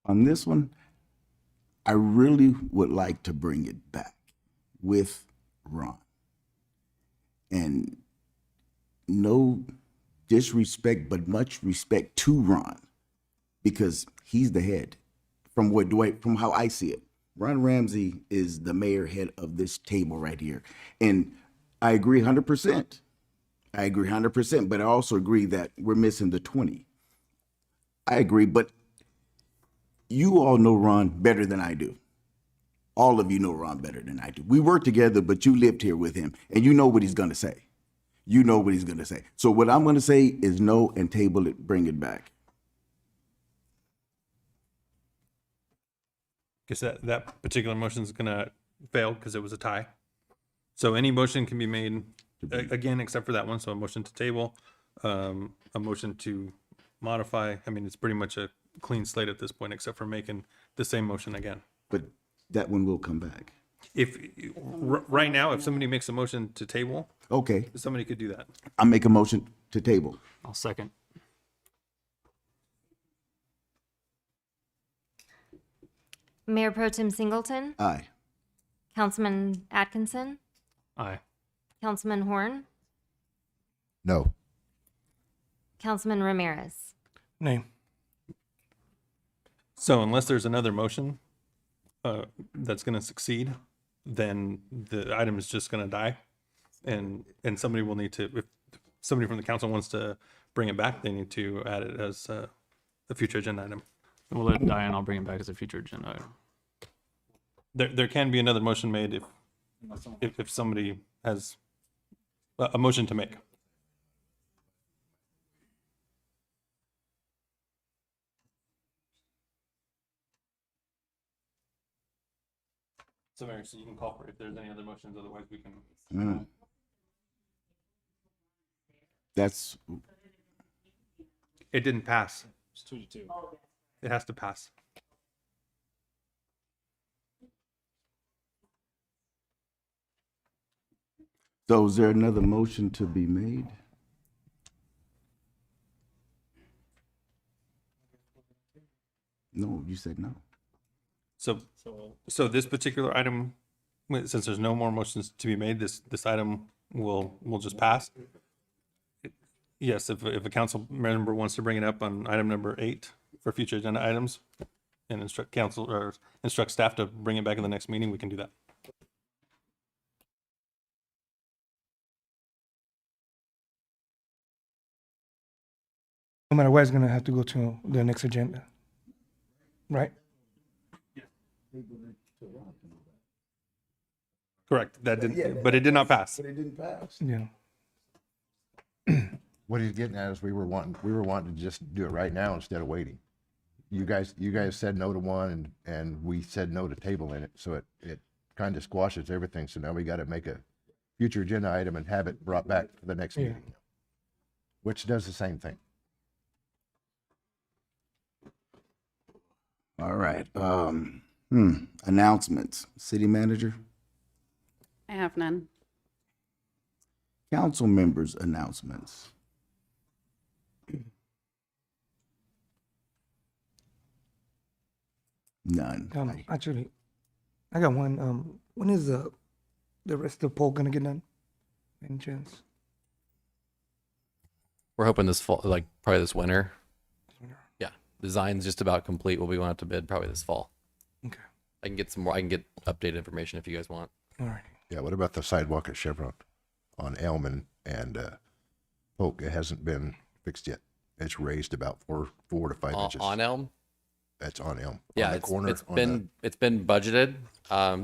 on this one, I really would like to bring it back with Ron. And no disrespect, but much respect to Ron, because he's the head. From how I see it, Ron Ramsey is the mayor head of this table right here, and I agree 100%. I agree 100%, but I also agree that we're missing the 20. I agree, but you all know Ron better than I do. All of you know Ron better than I do. We work together, but you lived here with him, and you know what he's going to say. You know what he's going to say. So what I'm going to say is no and table it, bring it back. Guess that particular motion is gonna fail because it was a tie. So any motion can be made again, except for that one. So a motion to table, a motion to modify. I mean, it's pretty much a clean slate at this point, except for making the same motion again. But that one will come back. If right now, if somebody makes a motion to table, Okay, somebody could do that. I'll make a motion to table. I'll second. Mayor Pro Tem Singleton, Aye. Councilman Atkinson, Aye. Councilman Horn, No. Councilman Ramirez. Nay. So unless there's another motion that's going to succeed, then the item is just going to die, and somebody will need to. If somebody from the council wants to bring it back, they need to add it as a future agenda item. We'll let it die and I'll bring it back as a future agenda item. There can be another motion made if somebody has a motion to make. So Mayor, so you can call for it if there's any other motions, otherwise we can. That's, It didn't pass. It's 2-2. It has to pass. so is there another motion to be made? No, you said no. So this particular item, since there's no more motions to be made, this item will just pass? Yes, if a council member wants to bring it up on item number 8 for future agenda items and instruct council or instruct staff to bring it back in the next meeting, we can do that. No matter what, it's gonna have to go to the next agenda, right? Correct. That did, but it did not pass. But it didn't pass. Yeah. What he's getting at is we were wanting to just do it right now instead of waiting. You guys said no to one and we said no to tabling it, so it kind of squashes everything. So now we got to make a future agenda item and have it brought back for the next Yeah. meeting, which does the same thing. All right. Announcements. City manager, I have none. council members' announcements. None. Actually, I got one. When is the rest of the poll gonna get done? Any chance? We're hoping this fall, like probably this winter. Yeah, design's just about complete. We'll be going out to bid probably this fall. Okay. I can get some more. I can get updated information if you guys want. All right. Yeah. What about the sidewalk at Chevron on Elm and Polk? It hasn't been fixed yet. It's raised about 4 to 5 inches. On Elm. That's on Elm. Yeah, on the it's corner, it's been budgeted.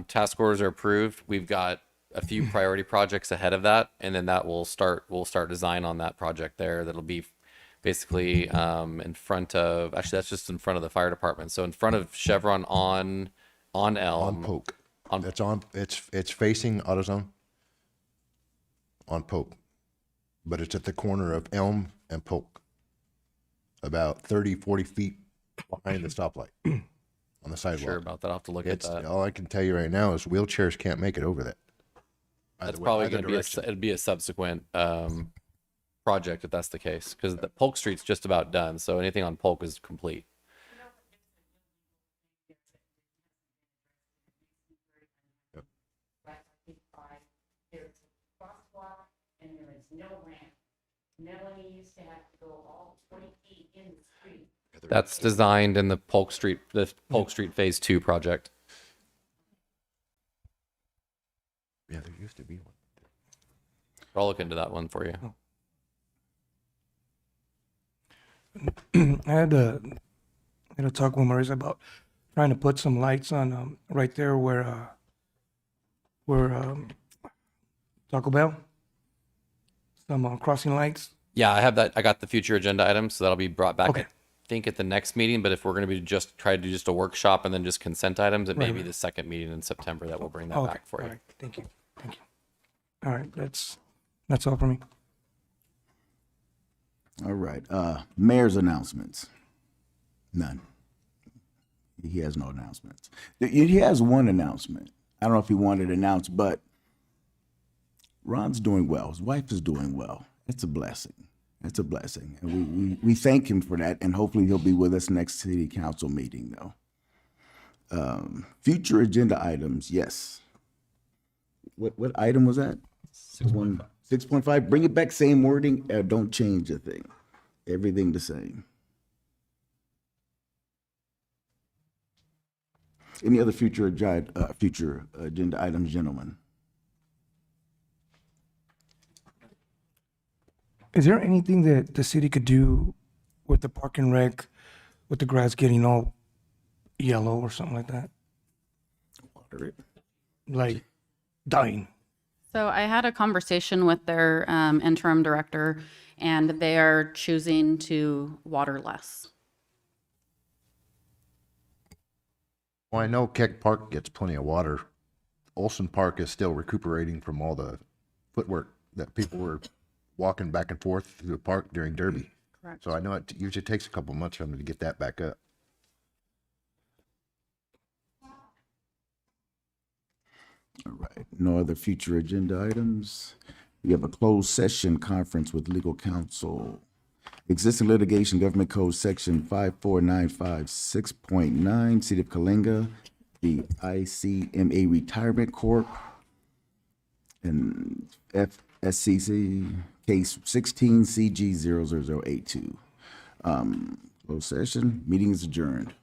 Task orders are approved. We've got a few priority projects ahead of that, and then we'll start design on that project there. That'll be basically in front of, actually that's just in front of the fire department. So in front of Chevron on Elm. On Polk. It's facing AutoZone on Polk, but it's at the corner of Elm and Polk, about 30-40 feet behind the stoplight on the sidewalk. Sure about that. I'll have to look at that. All I can tell you right now is wheelchairs can't make it over that. That's probably going to be it'd be a subsequent project if that's the case, because the Polk Street's just about done. So anything on Polk is complete. And there is no ramp. Melanie used to have to go all 20 feet in the street. That's designed in the Polk Street Phase 2 project. Yeah, there used to be one. I'll look into that one for you. I had a talk with Marissa about trying to put some lights on right there where Taco Bell. Some crossing lights. Yeah, I have that. I got the future agenda items, so that'll be brought back. Okay. I think at the next meeting. But if we're going to be try to do just a workshop and then just consent items, it may be the second meeting in September that we'll bring that back for you. All right. Thank you. All right, that's all for me. All right. Mayor's announcements. None. He has no announcements. He has one announcement. I don't know if he wanted to announce, but Ron's doing well. His wife is doing well. It's a blessing. It's a blessing. And we thank him for that, and hopefully he'll be with us next city council meeting, though. Future agenda items, yes. What item was that? 6.5. 6.5. Bring it back, same wording. Don't change a thing. Everything the same. Any other future agenda items, gentlemen? Is there anything that the city could do with the park and rec, with the grass getting all yellow or something like that? Water it. Like dying. So I had a conversation with their interim director, and they are choosing to water less. Well, I know Keck Park gets plenty of water. Olson Park is still recuperating from all the footwork that people were walking back and forth through the park during Derby. Correct. So I know it usually takes a couple months for them to get that back up. All right. No other future agenda items. We have a closed session conference with legal counsel. Existing litigation, government code section 54956.9, City of Kalinga, the ICMA Retirement Corp. And FSCC case 16 CG 00082. Closed session, meeting is adjourned.